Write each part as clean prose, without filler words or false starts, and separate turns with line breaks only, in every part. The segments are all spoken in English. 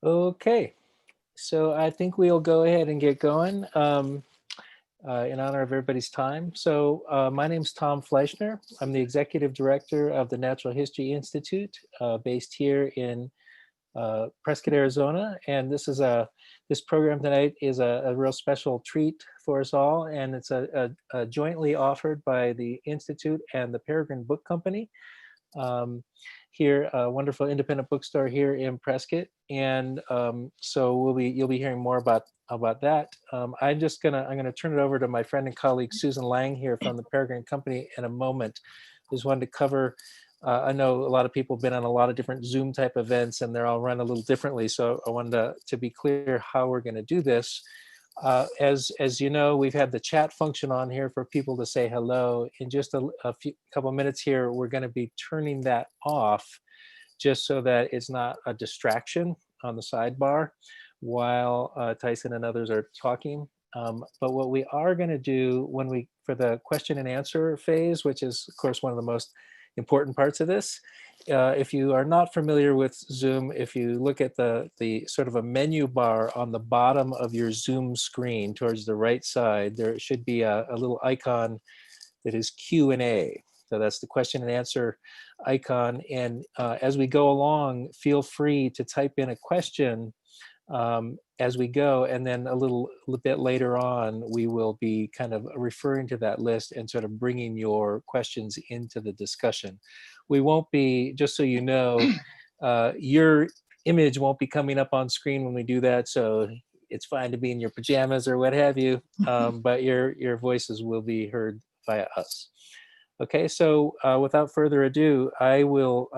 Okay, so I think we'll go ahead and get going in honor of everybody's time. So my name's Tom Fleischner. I'm the executive director of the Natural History Institute, based here in Prescott, Arizona. And this program tonight is a real special treat for us all, and it's a jointly offered by the Institute and the Peregrine Book Company. Um, Here, a wonderful independent bookstore here in Prescott, and so you'll be hearing more about that. I'm gonna turn it over to my friend and colleague Susan Lang here from the Peregrine Company in a moment. Just wanted to cover. I know a lot of people have been on a lot of different Zoom type events, and they're all run a little differently. So I wanted to be clear how we're going to do this. As you know, we've had the chat function on here for people to say hello. In just a few couple minutes here, we're going to be turning that off, just so that it's not a distraction on the sidebar while Tyson and others are talking. But what we are going to do for the question and answer phase, which is of course one of the most important parts of this. If you are not familiar with Zoom, if you look at the sort of a menu bar on the bottom of your Zoom screen towards the right side, there should be a little icon that is Q&A. So that's the question and answer icon. And as we go along, feel free to type in a question as we go, and then a little bit later on, we will be kind of referring to that list and sort of bringing your questions into the discussion. We won't be, just so you know, your image won't be coming up on screen when we do that, so it's fine to be in your pajamas or what have you, but your voices will be heard via us. Okay, so without further ado, I will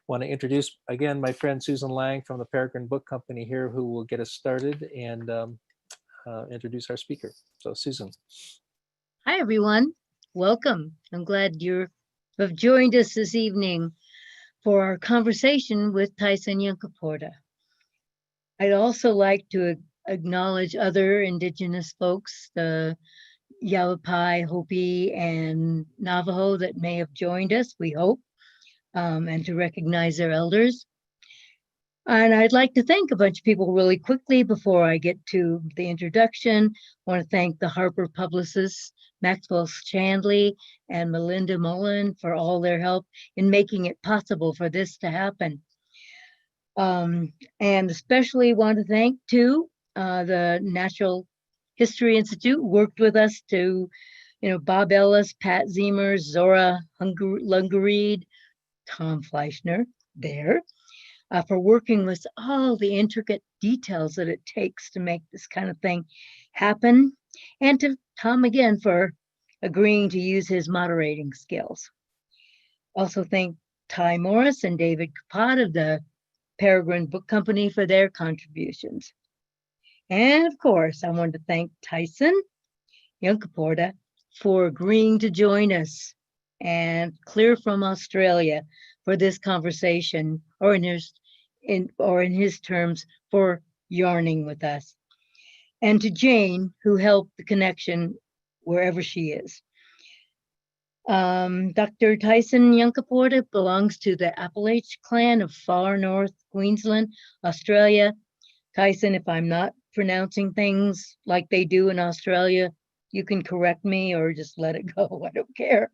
want to introduce again my friend Susan Lang from the Peregrine Book Company here, who will get us started and introduce our speaker. So Susan.
Hi, everyone. Welcome. I'm glad you have joined us this evening for our conversation with Tyson Yunkaporta. I'd also like to acknowledge other Indigenous folks, the Yavapai, Hopi, and Navajo that may have joined us, we hope, and to recognize their elders. And I'd like to thank a bunch of people really quickly before I get to the introduction. I want to thank the Harper publicists, Maxwell Chandley and Melinda Mullen, for all their help in making it possible for this to happen. And especially want to thank, too, the Natural History Institute worked with us to, Bob Ellis, Pat Zemer, Zora Lungareed, Tom Fleischner there. For working with all the intricate details that it takes to make this kind of thing happen. And to Tom again for agreeing to use his moderating skills. Also thank Ty Morris and David Kapot of the Peregrine Book Company for their contributions. And of course, I want to thank Tyson Yunkaporta for agreeing to join us and clear from Australia for this conversation, or in his terms, for yarning with us. And to Jane, who helped the connection wherever she is. Dr. Tyson Yunkaporta belongs to the Appalachian clan of far north Queensland, Australia. Tyson, if I'm not pronouncing things like they do in Australia, you can correct me or just let it go. I don't care.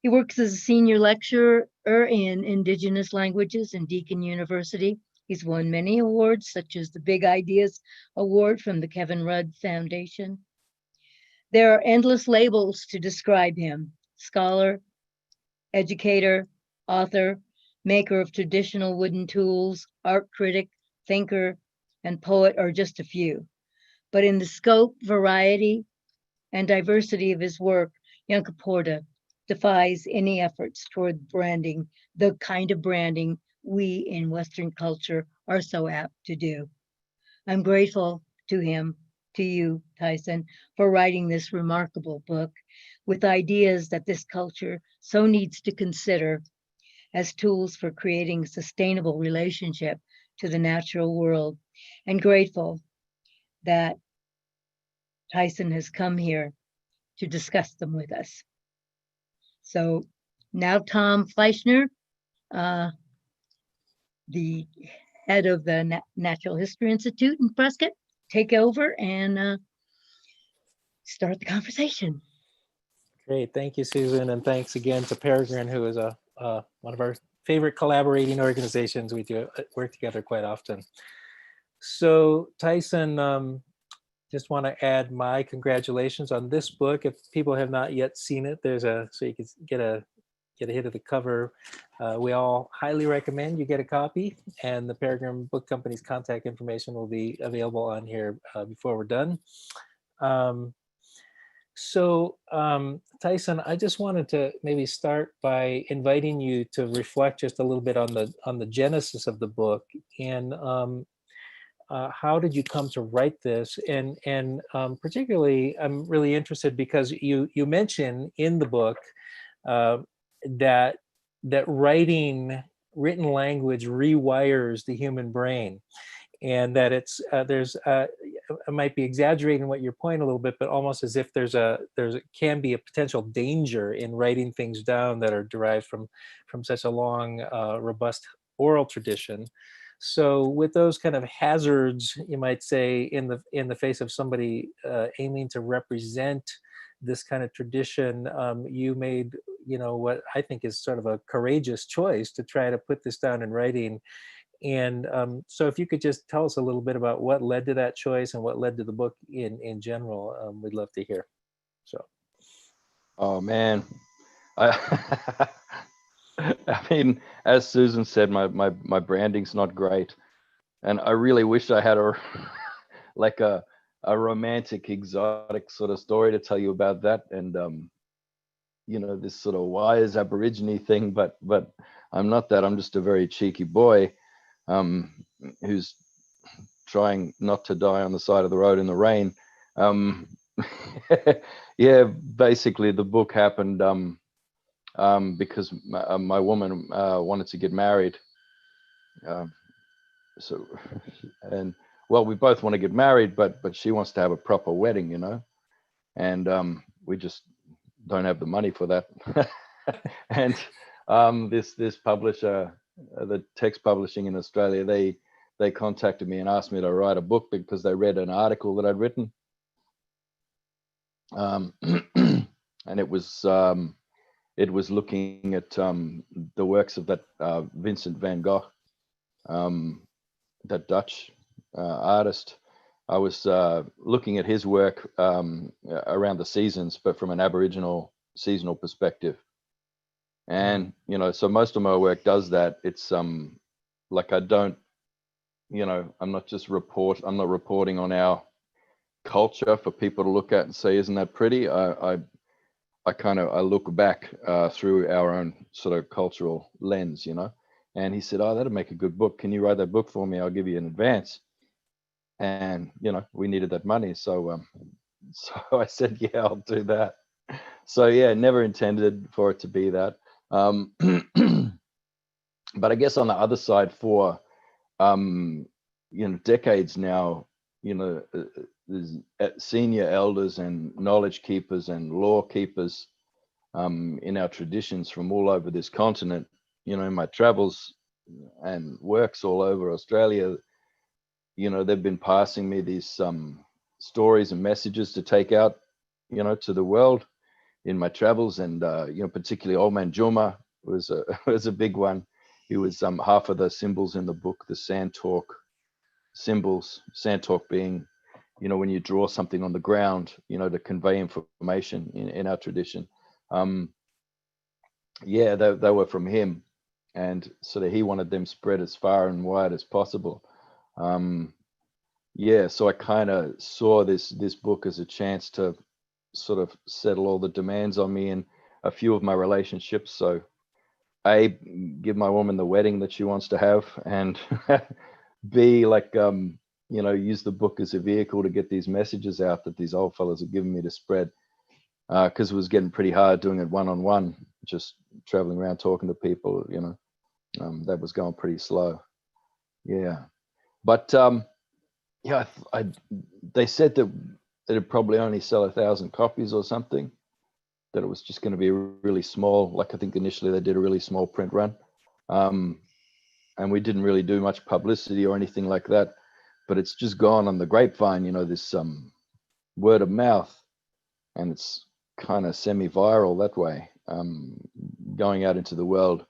He works as a senior lecturer in Indigenous languages in Deakin University. He's won many awards, such as the Big Ideas Award from the Kevin Rudd Foundation. There are endless labels to describe him: scholar, educator, author, maker of traditional wooden tools, art critic, thinker, and poet are just a few. But in the scope, variety, and diversity of his work, Yunkaporta defies any efforts toward branding, the kind of branding we in Western culture are so apt to do. I'm grateful to him, to you, Tyson, for writing this remarkable book with ideas that this culture so needs to consider as tools for creating a sustainable relationship to the natural world, and grateful that Tyson has come here to discuss them with us. So now Tom Fleischner, the head of the Natural History Institute in Prescott, take over and start the conversation.
Great. Thank you, Susan. And thanks again to Peregrine, who is one of our favorite collaborating organizations. We do work together quite often. So Tyson, just want to add my congratulations on this book. If people have not yet seen it, so you can get a hit of the cover. We all highly recommend you get a copy, and the Peregrine Book Company's contact information will be available on here before we're done. Tyson, I just wanted to maybe start by inviting you to reflect just a little bit on the genesis of the book, and how did you come to write this? And particularly, I'm really interested because you mention in the book that written language rewires the human brain, and that it's I might be exaggerating what your point a little bit, but almost as if can be a potential danger in writing things down that are derived from such a long, robust oral tradition. So with those kind of hazards, you might say, in the face of somebody aiming to represent this kind of tradition, you made, what I think is sort of a courageous choice to try to put this down in writing. And so if you could just tell us a little bit about what led to that choice and what led to the book in general, we'd love to hear. So.
Oh man, I I mean, as Susan said, my branding's not great, and I really wish I had like a romantic, exotic sort of story to tell you about that, and this sort of wise Aborigine thing, but I'm not that. I'm just a very cheeky boy who's trying not to die on the side of the road in the rain. Yeah, basically the book happened because my woman wanted to get married. We both want to get married, but she wants to have a proper wedding, and we just don't have the money for that. And this publisher, the text publishing in Australia, they contacted me and asked me to write a book because they read an article that I'd written, and it was looking at the works of that Vincent van Gogh, that Dutch artist. I was looking at his work around the seasons, but from an Aboriginal seasonal perspective. And so most of my work does that. It's like I don't, I'm not reporting on our culture for people to look at and say, isn't that pretty? I look back through our own sort of cultural lens, And he said, "Oh, that'd make a good book. Can you write that book for me? I'll give you an advance." And we needed that money, so I said, "Yeah, I'll do that." So yeah, never intended for it to be that. But I guess on the other side, for decades now, there's senior elders and knowledge keepers and law keepers in our traditions from all over this continent. In my travels and works all over Australia, they've been passing me these stories and messages to take out, to the world in my travels. And particularly Old Man Juma was a big one. He was half of the symbols in the book, the sandtalk symbols. Sandtalk being, when you draw something on the ground, to convey information in our tradition. They were from him, and sort of he wanted them spread as far and wide as possible. So I kind of saw this book as a chance to sort of settle all the demands on me in a few of my relationships. So A, give my woman the wedding that she wants to have, and B, use the book as a vehicle to get these messages out that these old fellas are giving me to spread, because it was getting pretty hard doing it one-on-one, just traveling around talking to people. That was going pretty slow. But they said that it'd probably only sell 1,000 copies or something, that it was just going to be really small. Like I think initially they did a really small print run. and we didn't really do much publicity or anything like that, but it's just gone on the grapevine, you know, this word of mouth, and it's kind of semi-viral that way, going out into the world,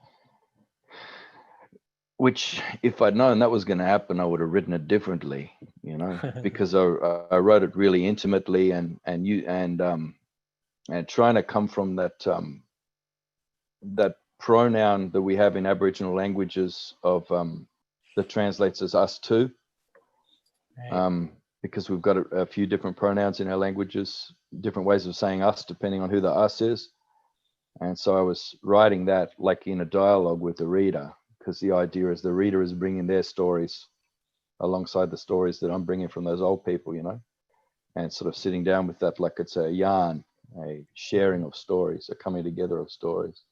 which if I'd known that was going to happen, I would have written it differently, you know, because I wrote it really intimately and trying to come from that that pronoun that we have in Aboriginal languages of that translates as us too,
Right.
because we've got a few different pronouns in our languages, different ways of saying us depending on who the us is. And so I was writing that like in a dialogue with the reader, because the idea is the reader is bringing their stories alongside the stories that I'm bringing from those old people, you know, and sort of sitting down with that like it's a yarn, a sharing of stories, a coming together of stories.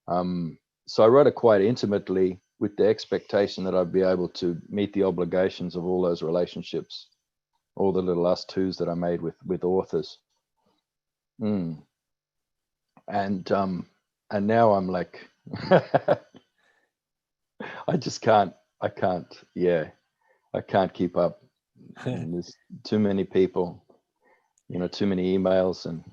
So I wrote it quite intimately with the expectation that I'd be able to meet the obligations of all those relationships, all the little us twos that I made with authors. And now I'm like, I can't keep up. And there's too many people, you know, too many emails, and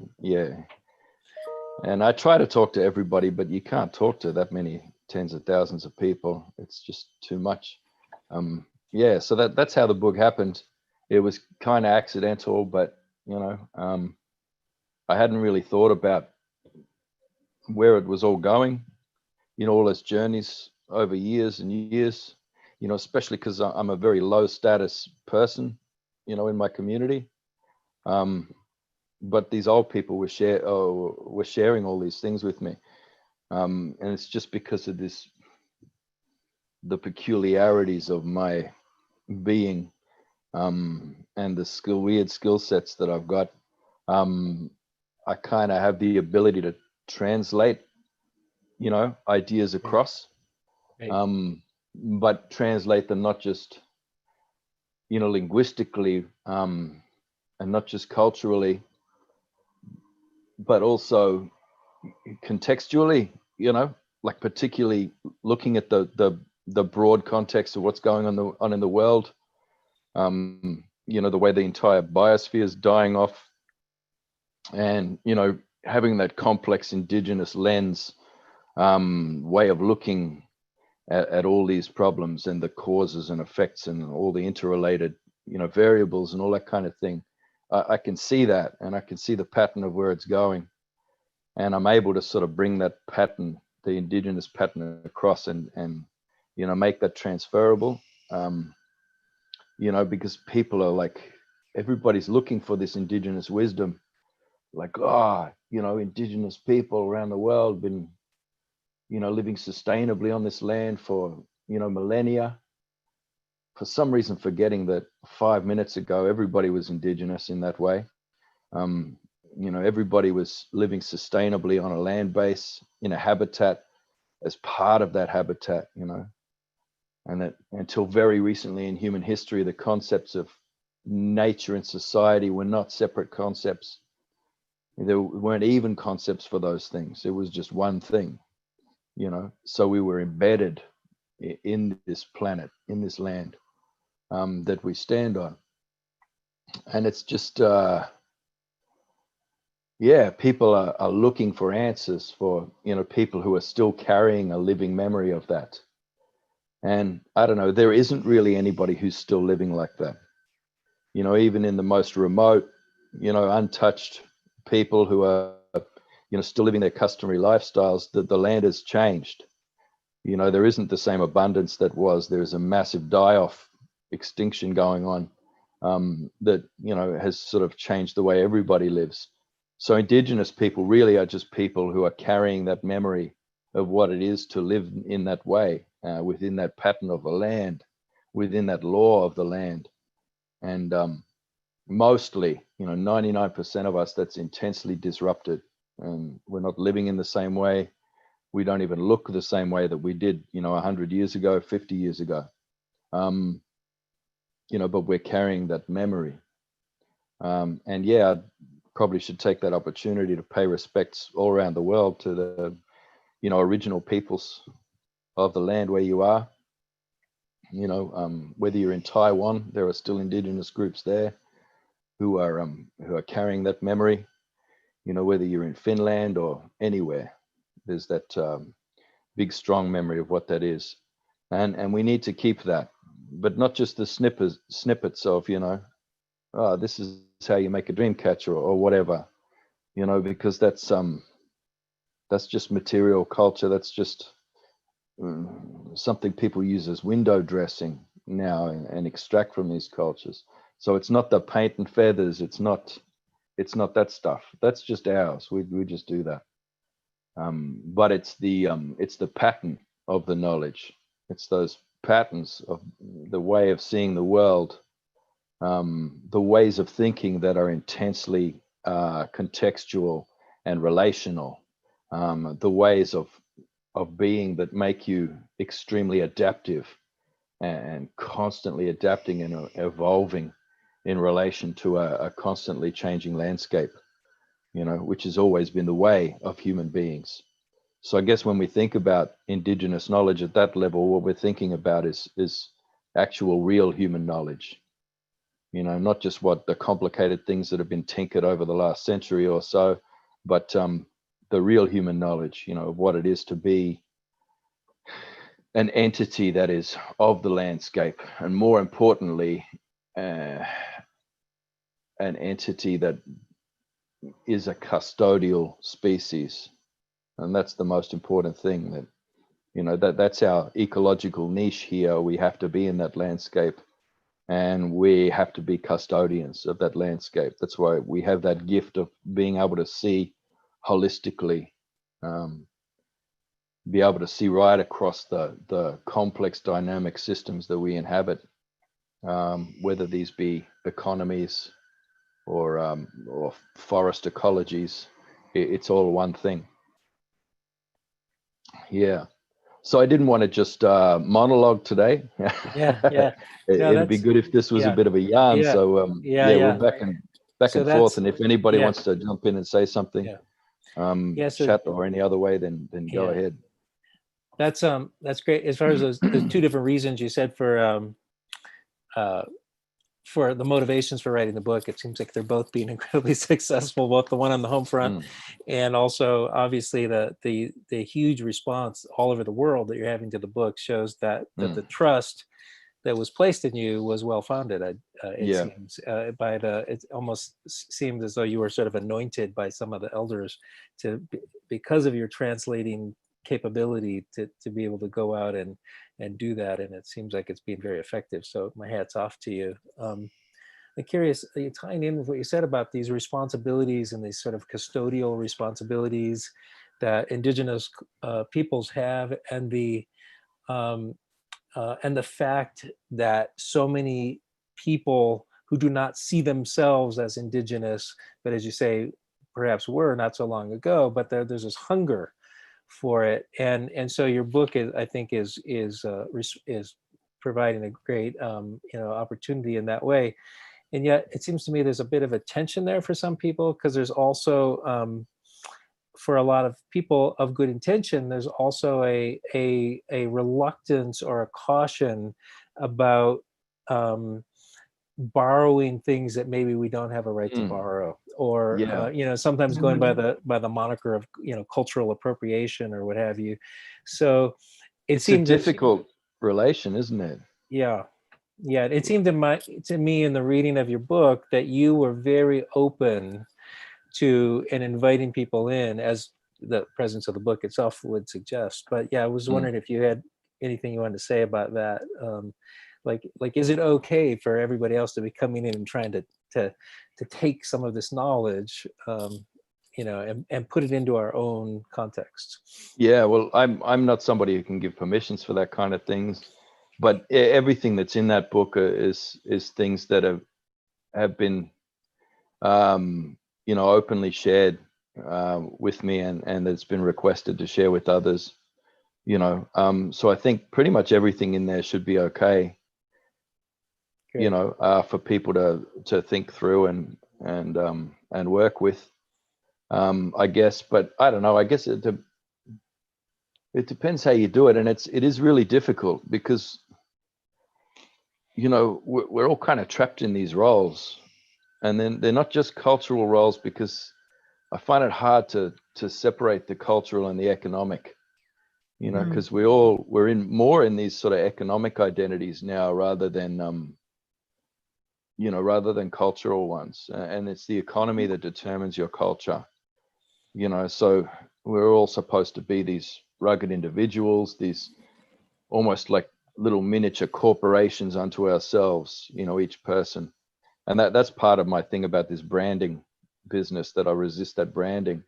and I try to talk to everybody, but you can't talk to that many tens of thousands of people. It's just too much. So that's how the book happened. It was kind of accidental, but you know, I hadn't really thought about where it was all going, you know, all those journeys over years and years, you know, especially because I'm a very low status person, you know, in my community. But these old people were sharing all these things with me. And it's just because of the peculiarities of my being, and the weird skill sets that I've got. I kind of have the ability to translate, you know, ideas across,
Right.
but translate them not just, you know, linguistically, and not just culturally, but also contextually, you know, like particularly looking at the broad context of what's going on in the world. You know, the way the entire biosphere is dying off, and you know, having that complex indigenous lens, way of looking at all these problems and the causes and effects and all the interrelated, you know, variables and all that kind of thing. I can see that, and I can see the pattern of where it's going, and I'm able to sort of bring that pattern, the indigenous pattern, across and you know, make that transferable. You know, because people are like, everybody's looking for this indigenous wisdom, like, you know, indigenous people around the world been, you know, living sustainably on this land for, you know, millennia. For some reason, forgetting that 5 minutes ago, everybody was indigenous in that way. You know, everybody was living sustainably on a land base, in a habitat, as part of that habitat, you know. And that until very recently in human history, the concepts of nature and society were not separate concepts. There weren't even concepts for those things. It was just one thing, you know. So we were embedded in this planet, in this land, that we stand on. And it's just, people are looking for answers for, you know, people who are still carrying a living memory of that. And I don't know, there isn't really anybody who's still living like that. You know, even in the most remote, you know, untouched people who are, you know, still living their customary lifestyles, that the land has changed. You know, there isn't the same abundance that was. There's a massive die-off, extinction going on, that, you know, has sort of changed the way everybody lives. So indigenous people really are just people who are carrying that memory of what it is to live in that way, within that pattern of the land, within that law of the land. And mostly, you know, 99% of us, that's intensely disrupted, and we're not living in the same way. We don't even look the same way that we did, you know, 100 years ago, 50 years ago. You know, but we're carrying that memory. And I probably should take that opportunity to pay respects all around the world to the, you know, original peoples of the land where you are, whether you're in Taiwan, there are still indigenous groups there who are carrying that memory. Whether you're in Finland or anywhere, there's that big, strong memory of what that is, and we need to keep that, but not just the snippets of this is how you make a dream catcher or whatever, because that's just material culture. That's just something people use as window dressing now and extract from these cultures. So it's not the paint and feathers. It's not that stuff. That's just ours. We just do that. But it's the pattern of the knowledge. It's those patterns of the way of seeing the world, the ways of thinking that are intensely contextual and relational, the ways of being that make you extremely adaptive and constantly adapting and evolving in relation to a constantly changing landscape, which has always been the way of human beings. So I guess when we think about indigenous knowledge at that level, what we're thinking about is actual real human knowledge, not just what the complicated things that have been tinkered over the last century or so, but the real human knowledge, of what it is to be an entity that is of the landscape, and more importantly, an entity that is a custodial species. And that's the most important thing, that that's our ecological niche here. We have to be in that landscape, and we have to be custodians of that landscape. That's why we have that gift of being able to see holistically, be able to see right across the complex dynamic systems that we inhabit, whether these be economies or forest ecologies. It's all one thing. Yeah. So I didn't want to just monologue today.
Yeah.
It'd be good if this was a bit of a yarn.
Yeah.
So we're back and forth. And if anybody wants to jump in and say something,
so
chat or any other way, then go ahead.
That's great. As far as those two different reasons you said for the motivations for writing the book, it seems like they're both being incredibly successful, both the one on the home front and also obviously the huge response all over the world that you're having to the book shows that the trust that was placed in you was well founded. Seems it almost seems as though you were sort of anointed by some of the elders because of your translating capability to be able to go out and do that, and it seems like it's been very effective. So my hat's off to you. I'm curious, tying in with what you said about these responsibilities and these sort of custodial responsibilities that indigenous peoples have, and the fact that so many people who do not see themselves as indigenous, but as you say, perhaps were not so long ago, but there's this hunger for it, and so your book I think is providing a great opportunity in that way. And yet it seems to me there's a bit of a tension there for some people, because there's also for a lot of people of good intention, there's also a reluctance or a caution about borrowing things that maybe we don't have a right to borrow, or sometimes going by the moniker of cultural appropriation or what have you. So
it's a difficult relation, isn't it?
Yeah. It seemed to me in the reading of your book that you were very open to and inviting people in, as the presence of the book itself would suggest. But I was wondering if you had anything you wanted to say about that. Like, is it okay for everybody else to be coming in and trying to take some of this knowledge, and put it into our own context?
Yeah, well, I'm not somebody who can give permissions for that kind of things, but everything that's in that book is things that have been, openly shared with me, and it's been requested to share with others. So I think pretty much everything in there should be okay. For people to think through and work with, I guess. But I don't know. I guess it depends how you do it, and it is really difficult, because we're all kind of trapped in these roles, and then they're not just cultural roles, because I find it hard to separate the cultural and the economic, because we're in these sort of economic identities now, rather than cultural ones. And it's the economy that determines your culture, so we're all supposed to be these rugged individuals, these almost like little miniature corporations unto ourselves, each person. And that's part of my thing about this branding business, that I resist that branding.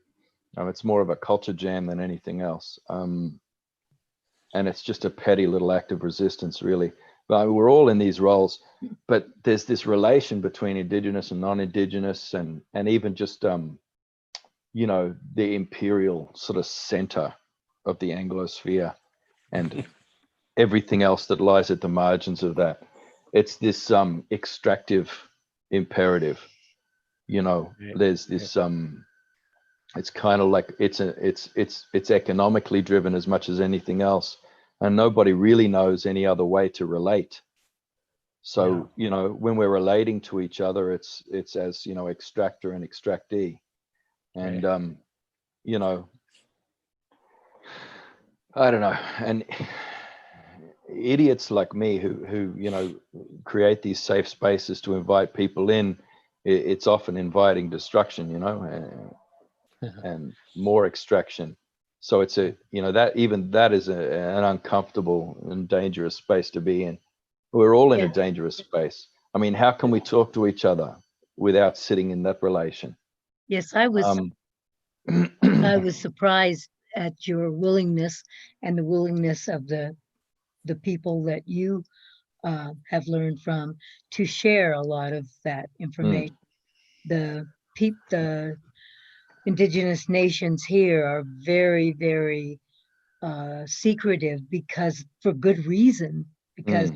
It's more of a culture jam than anything else. And it's just a petty little act of resistance, really. But we're all in these roles, but there's this relation between Indigenous and non-Indigenous, and even just, the imperial sort of center of the Anglosphere, and everything else that lies at the margins of that. It's this extractive imperative. There's this it's kind of like it's economically driven as much as anything else, and nobody really knows any other way to relate. So when we're relating to each other, it's as extractor and extractee. And I don't know, and idiots like me who create these safe spaces to invite people in, it's often inviting destruction, and more extraction. So it's that is an uncomfortable and dangerous space to be in. We're all in a dangerous space. I mean, how can we talk to each other without sitting in that relation?
Yes, I was surprised at your willingness, and the willingness of the people that you have learned from, to share a lot of that information. The Indigenous nations here are very, very secretive, because for good reason, because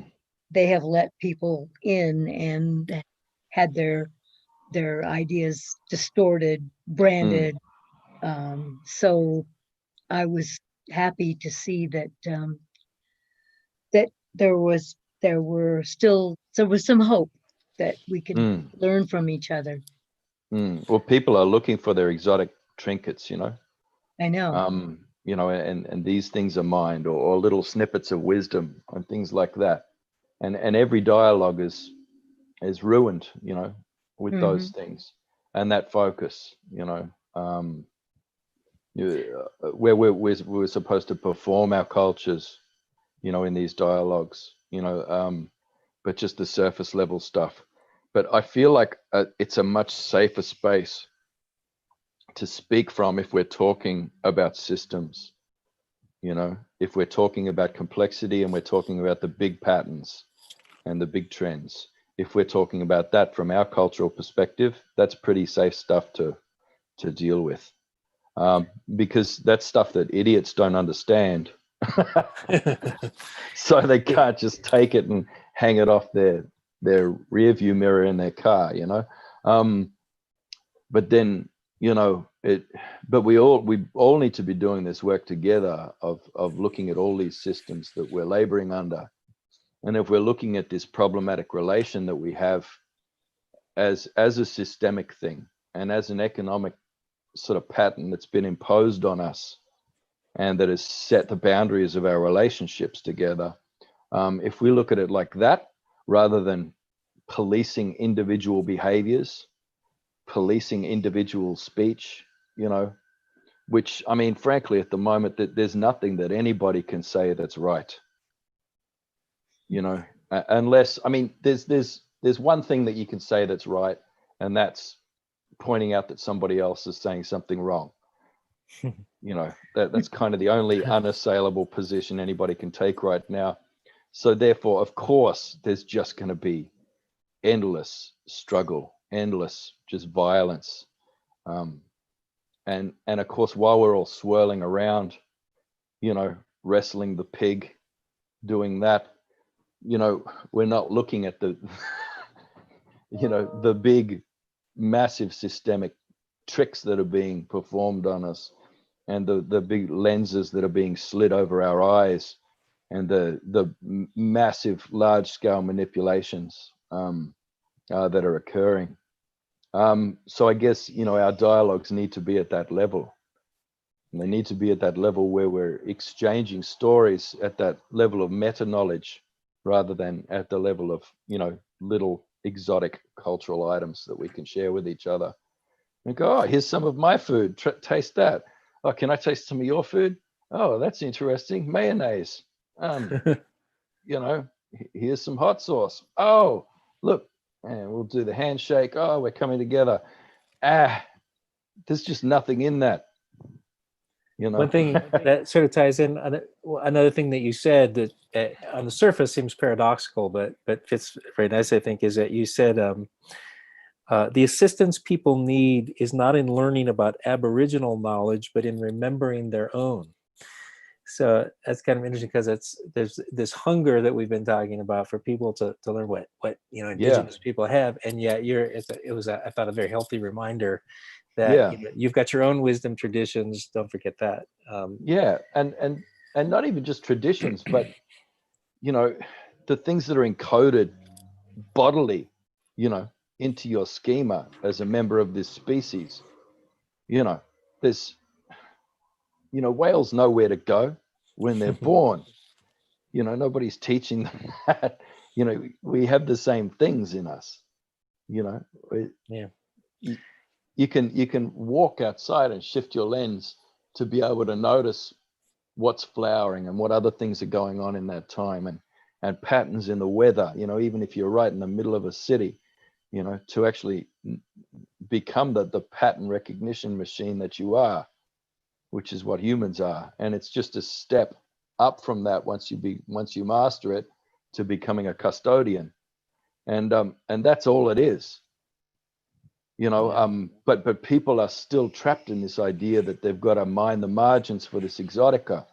they have let people in and had their ideas distorted, branded. So I was happy to see that that there was some hope that we could learn from each other.
Well, people are looking for their exotic trinkets,
I know.
And these things are mined, or little snippets of wisdom and things like that. And every dialogue is ruined, with those things and that focus, where we're supposed to perform our cultures, in these dialogues, but just the surface level stuff. But I feel like it's a much safer space to speak from if we're talking about systems, if we're talking about complexity, and we're talking about the big patterns and the big trends. If we're talking about that from our cultural perspective, that's pretty safe stuff to deal with, because that's stuff that idiots don't understand. So they can't just take it and hang it off their rear view mirror in their car, but then, but we all need to be doing this work together, of looking at all these systems that we're laboring under. And if we're looking at this problematic relation that we have as a systemic thing, and as an economic sort of pattern that's been imposed on us, and that has set the boundaries of our relationships together, if we look at it like that, rather than policing individual behaviors, policing individual speech, which, I mean, frankly, at the moment, that there's nothing that anybody can say that's right, unless, I mean, there's one thing that you can say that's right, and that's pointing out that somebody else is saying something wrong. That's kind of the only unassailable position anybody can take right now. So therefore, of course, there's just going to be endless struggle, endless just violence. And of course, while we're all swirling around, wrestling the pig, doing that, we're not looking at the, the big, massive systemic tricks that are being performed on us, and the big lenses that are being slid over our eyes, and the massive, large scale manipulations that are occurring. So I guess, you know, our dialogues need to be at that level. And they need to be at that level where we're exchanging stories at that level of meta knowledge, rather than at the level of, you know, little exotic cultural items that we can share with each other. And go, oh, here's some of my food. Taste that. Oh, can I taste some of your food? Oh, that's interesting. Mayonnaise. You know, here's some hot sauce. Oh, look, and we'll do the handshake. Oh, we're coming together. There's just nothing in that. You know?
One thing that sort of ties in, another thing that you said that on the surface seems paradoxical, but fits very nice, I think, is that you said the assistance people need is not in learning about Aboriginal knowledge, but in remembering their own. So that's kind of interesting, because there's this hunger that we've been talking about for people to learn what you know, Indigenous people have, and yet it was I thought a very healthy reminder that you know, you've got your own wisdom traditions. Don't forget that.
And not even just traditions, but you know, the things that are encoded bodily, you know, into your schema as a member of this species. You know, there's, you know, whales know where to go when they're born. You know, nobody's teaching them that. You know, we have the same things in us. You know, you can walk outside and shift your lens to be able to notice what's flowering and what other things are going on in that time, and patterns in the weather. You know, even if you're right in the middle of a city, you know, to actually become the pattern recognition machine that you are, which is what humans are. And it's just a step up from that once you master it, to becoming a custodian. And that's all it is. You know, but people are still trapped in this idea that they've got to mine the margins for this exotica.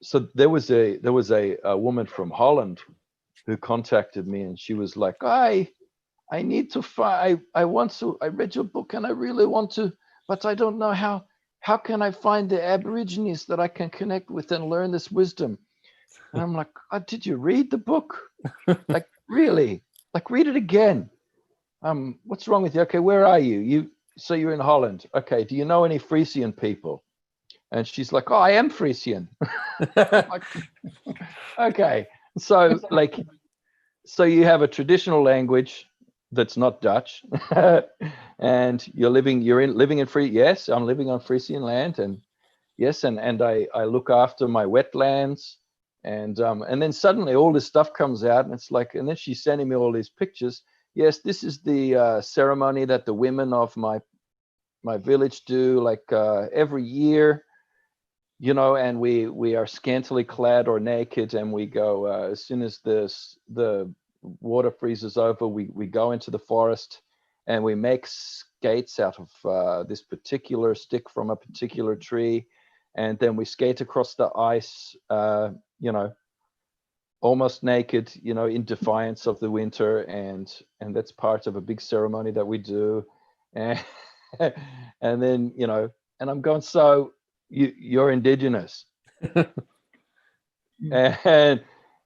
So there was a woman from Holland who contacted me, and she was like, I need to find, I read your book and I really want to, but I don't know how can I find the Aborigines that I can connect with and learn this wisdom? And I'm like, oh, did you read the book? Like, really? Like, read it again. What's wrong with you? Okay, where are you? So you're in Holland. Okay, do you know any Frisian people? And she's like, oh, I am Frisian. Like, okay, so you have a traditional language that's not Dutch, and you're living in Frisian. Yes, I'm living on Frisian land, and yes, and I look after my wetlands, and then suddenly all this stuff comes out, and it's like, and then she's sending me all these pictures. Yes, this is the ceremony that the women of my village do, like every year, you know, and we are scantily clad or naked, and we go as soon as the water freezes over, we go into the forest, and we make skates out of this particular stick from a particular tree, and then we skate across the ice, you know, almost naked, you know, in defiance of the winter, and that's part of a big ceremony that we do, and then, you know, and I'm going, so you're Indigenous,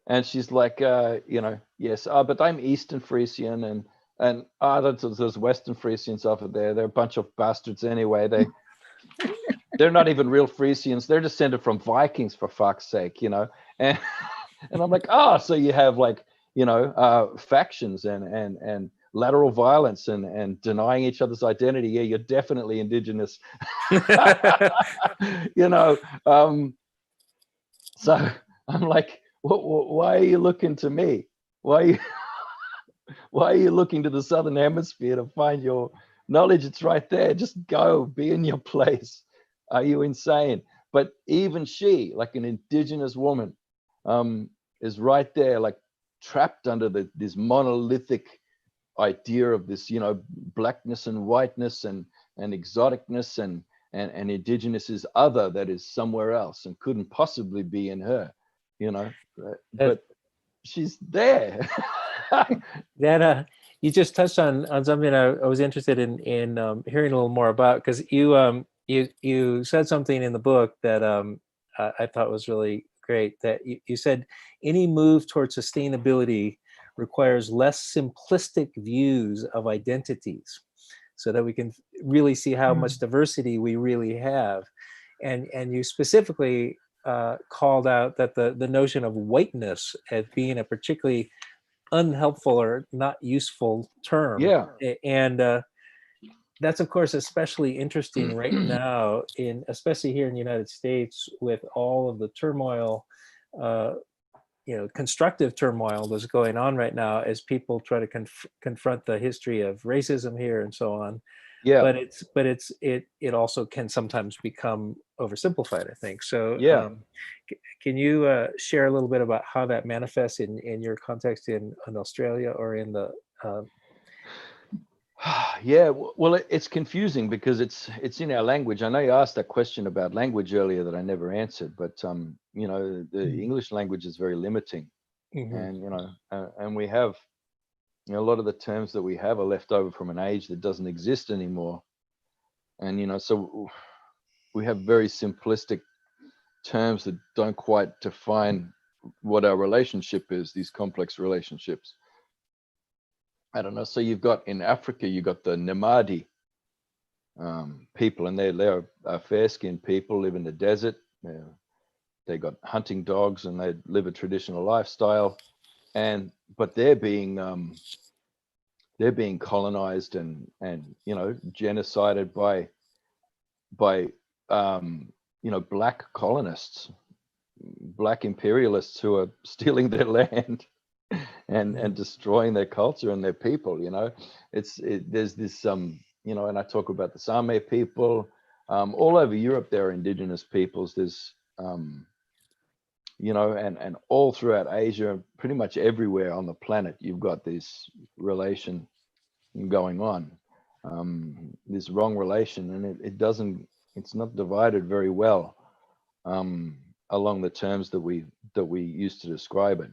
and she's like, you know, yes, but I'm Eastern Frisian, and there's Western Frisians over there. They're a bunch of bastards anyway. They're not even real Frisians. They're descended from Vikings, for fuck's sake, you know, and. And I'm like, oh, so you have, like, you know, factions and lateral violence and denying each other's identity. Yeah, you're definitely Indigenous. You know, so I'm like, why are you looking to me? Why are you looking to the Southern Hemisphere to find your knowledge? It's right there. Just go, be in your place. Are you insane? But even she, like an Indigenous woman, is right there, like trapped under this monolithic idea of this, you know, blackness and whiteness and exoticness and Indigenous is other, that is somewhere else and couldn't possibly be in her, you know, but she's there.
That you just touched on something I was interested in hearing a little more about, because you said something in the book that I thought was really great. That you said any move towards sustainability requires less simplistic views of identities, so that we can really see how much diversity we really have. And you specifically called out that the notion of whiteness as being a particularly unhelpful or not useful term.
Yeah.
And that's of course especially interesting right now, especially here in the United States, with all of the turmoil, constructive turmoil that's going on right now as people try to confront the history of racism here and so on.
Yeah.
But it also can sometimes become oversimplified, I think. So
Yeah.
can you share a little bit about how that manifests in your context in Australia or in the
Yeah, well, it's confusing because it's in our language. I know you asked that question about language earlier that I never answered, but the English language is very limiting, and and we have, a lot of the terms that we have are left over from an age that doesn't exist anymore, and so we have very simplistic terms that don't quite define what our relationship is. These complex relationships. I don't know. So you've got in Africa, you've got the Namadi people, and they're fair-skinned people, live in the desert. They got hunting dogs, and they live a traditional lifestyle. But they're being colonized and genocided by black colonists, black imperialists who are stealing their land and destroying their culture and their people. There's this and I talk about the Same people. All over Europe there are indigenous peoples. There's and all throughout Asia, pretty much everywhere on the planet, you've got this relation going on, this wrong relation, and it's not divided very well along the terms that we use to describe it.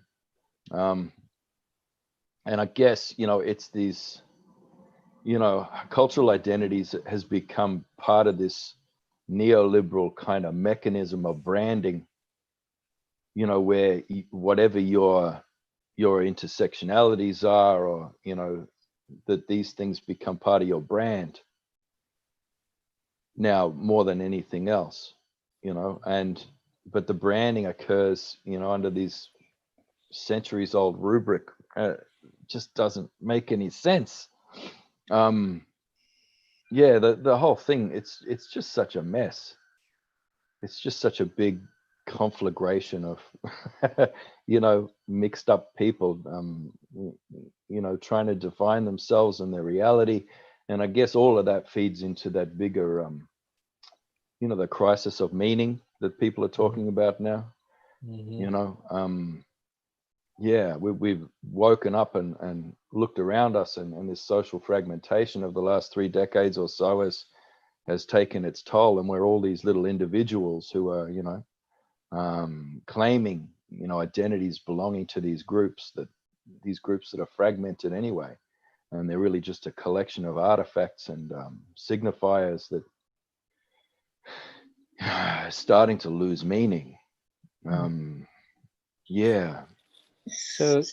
And I guess, it's these, cultural identities that has become part of this neoliberal kind of mechanism of branding, where whatever your intersectionalities are, or, that these things become part of your brand now more than anything else, but the branding occurs, under these centuries old rubric. Just doesn't make any sense. The whole thing, it's just such a mess. It's just such a big conflagration of mixed up people, trying to define themselves and their reality. And I guess all of that feeds into that bigger the crisis of meaning that people are talking about now. We've woken up and looked around us, and this social fragmentation of the last 3 decades or so has taken its toll, and we're all these little individuals who are claiming identities belonging to these groups that are fragmented anyway, and they're really just a collection of artifacts and signifiers that are starting to lose meaning.
So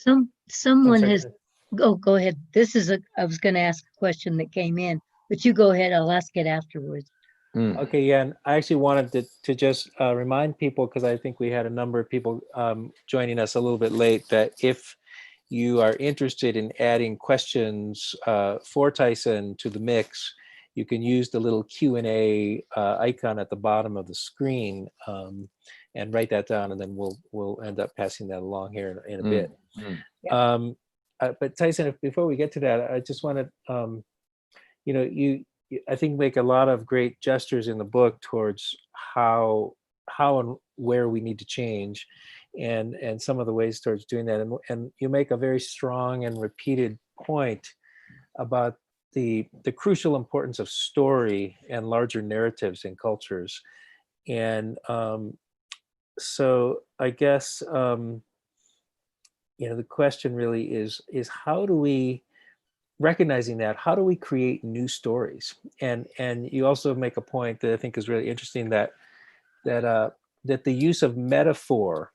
someone has go ahead. I was going to ask a question that came in, but you go ahead. I'll ask it afterwards.
Okay, yeah, and I actually wanted to just remind people, because I think we had a number of people joining us a little bit late, that if you are interested in adding questions for Tyson to the mix, you can use the little Q&A icon at the bottom of the screen and write that down, and then we'll end up passing that along here in a bit. But Tyson, before we get to that, I just want to, you I think make a lot of great gestures in the book towards how and where we need to change, and some of the ways towards doing that. And you make a very strong and repeated point about the crucial importance of story and larger narratives in cultures. And so I guess the question really is how do we, recognizing that, how do we create new stories? And you also make a point that I think is really interesting, that the use of metaphor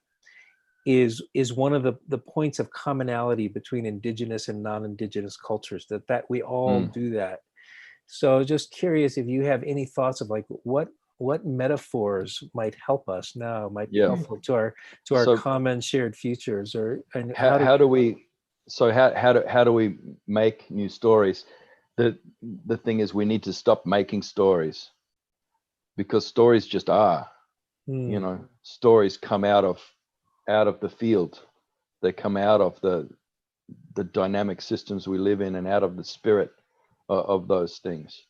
is one of the points of commonality between indigenous and non-indigenous cultures, that we all do that. So just curious if you have any thoughts of like what metaphors might help us now, might be
Yeah.
helpful to our
So
common shared futures, or and
how do we make new stories? The thing is, we need to stop making stories, because stories just are. You know, stories come out of the field. They come out of the dynamic systems we live in, and out of the spirit of those things.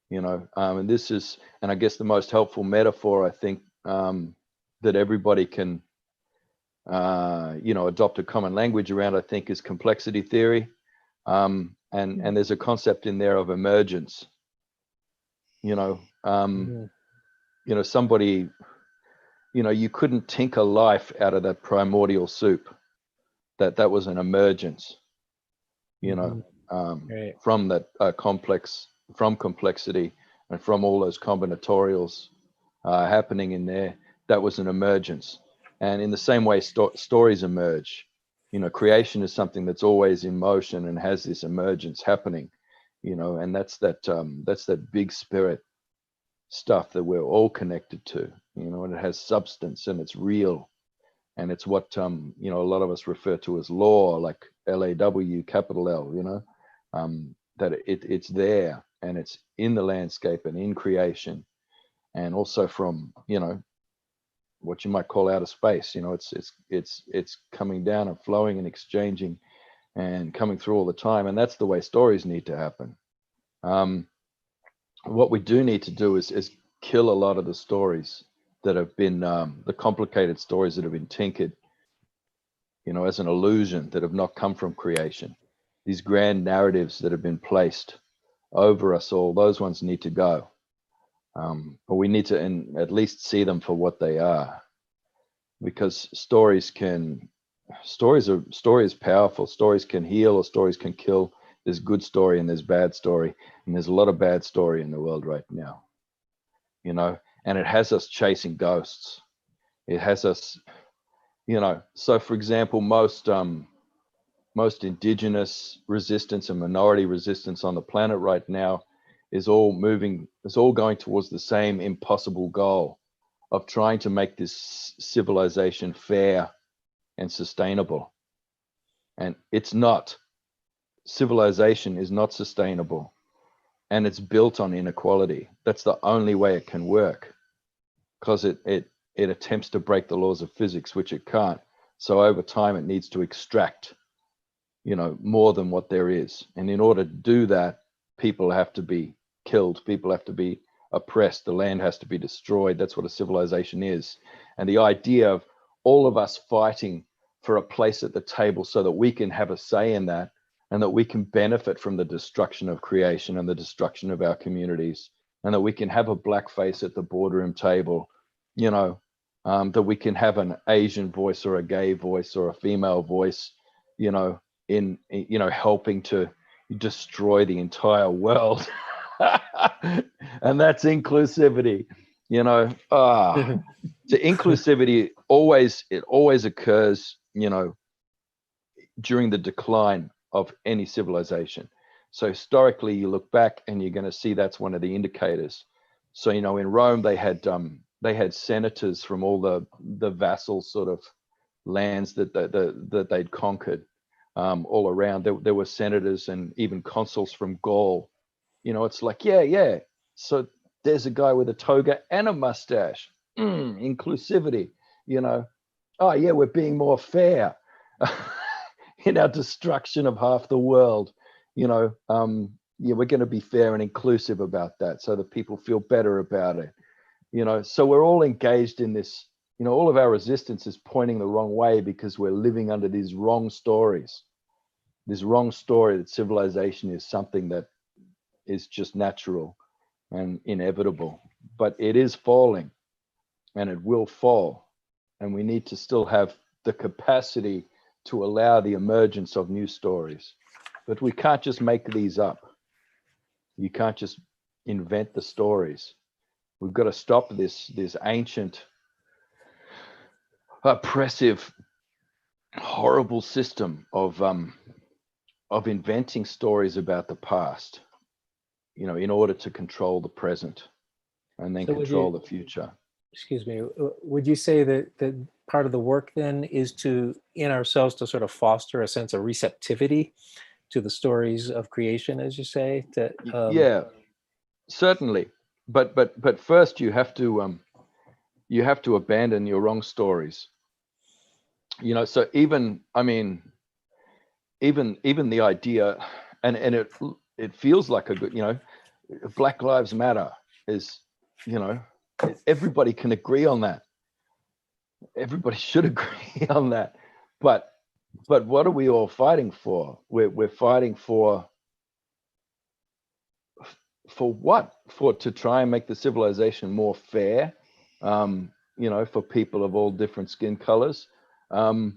You know, and this is, and I guess the most helpful metaphor, I think, that everybody can you know, adopt a common language around, I think, is complexity theory. And there's a concept in there of emergence. You know, you know, somebody, you know, you couldn't tinker life out of that primordial soup. That was an emergence, you know,
right.
from that from complexity, and from all those combinatorials happening in there. That was an emergence. And in the same way, stories emerge. You know, creation is something that's always in motion and has this emergence happening. You know, and that's that big spirit stuff that we're all connected to. You know, and it has substance, and it's real, and it's what you know, a lot of us refer to as law, like LAW, capital L. You know, that it's there, and it's in the landscape and in creation, and also from, you know, what you might call outer space. You know, it's coming down and flowing and exchanging and coming through all the time. And that's the way stories need to happen. What we do need to do is kill a lot of the stories that have been the complicated stories that have been tinkered, you know, as an illusion, that have not come from creation. These grand narratives that have been placed over us all, those ones need to go. But we need to at least see them for what they are, because stories is powerful. Stories can heal, or stories can kill. There's good story and there's bad story, and there's a lot of bad story in the world right now, you know, and it has us chasing ghosts. It has us, you know. So for example, most indigenous resistance and minority resistance on the planet right now is all going towards the same impossible goal of trying to make this civilization fair and sustainable. And it's not. Civilization is not sustainable, and it's built on inequality. That's the only way it can work, because it attempts to break the laws of physics, which it can't. So over time, it needs to extract, you know, more than what there is. And in order to do that, people have to be killed. People have to be oppressed. The land has to be destroyed. That's what a civilization is. And the idea of all of us fighting for a place at the table so that we can have a say in that, and that we can benefit from the destruction of creation and the destruction of our communities, and that we can have a black face at the boardroom table, you know, that we can have an Asian voice or a gay voice or a female voice, you know, in, you know, helping to destroy the entire world. And that's inclusivity, you know. So inclusivity always occurs, you know, during the decline of any civilization. So historically, you look back and you're going to see that's one of the indicators. So, you know, in Rome, they had senators from all the vassal sort of lands that they'd conquered all around. There were senators and even consuls from Gaul. You know, it's like, yeah. So there's a guy with a toga and a mustache. Inclusivity, you know. Oh yeah, we're being more fair in our destruction of half the world. You know, yeah, we're going to be fair and inclusive about that, so that people feel better about it. You know, so we're all engaged in this. You know, all of our resistance is pointing the wrong way, because we're living under these wrong stories. This wrong story that civilization is something that is just natural and inevitable, but it is falling, and it will fall, and we need to still have the capacity to allow the emergence of new stories. But we can't just make these up. You can't just invent the stories. We've got to stop this ancient, oppressive horrible system of inventing stories about the past, you know, in order to control the present and then
So
control the future.
excuse me, would you say that part of the work then is to, in ourselves, to sort of foster a sense of receptivity to the stories of creation, as you say? That
Yeah, certainly. But first you have to abandon your wrong stories. You know, so even, I mean, even the idea, and it feels like a good, you know, Black Lives Matter is, you know, everybody can agree on that. Everybody should agree on that. But what are we all fighting for? We're fighting for what? For to try and make the civilization more fair, you know, for people of all different skin colors. That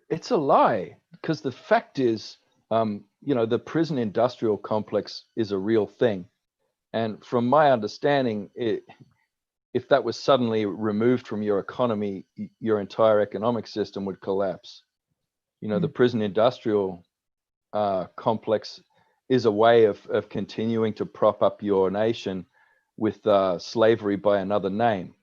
it's a lie, because the fact is, you know, the prison industrial complex is a real thing. And from my understanding, if that was suddenly removed from your economy, your entire economic system would collapse. You know, the prison industrial complex is a way of continuing to prop up your nation with slavery by another name.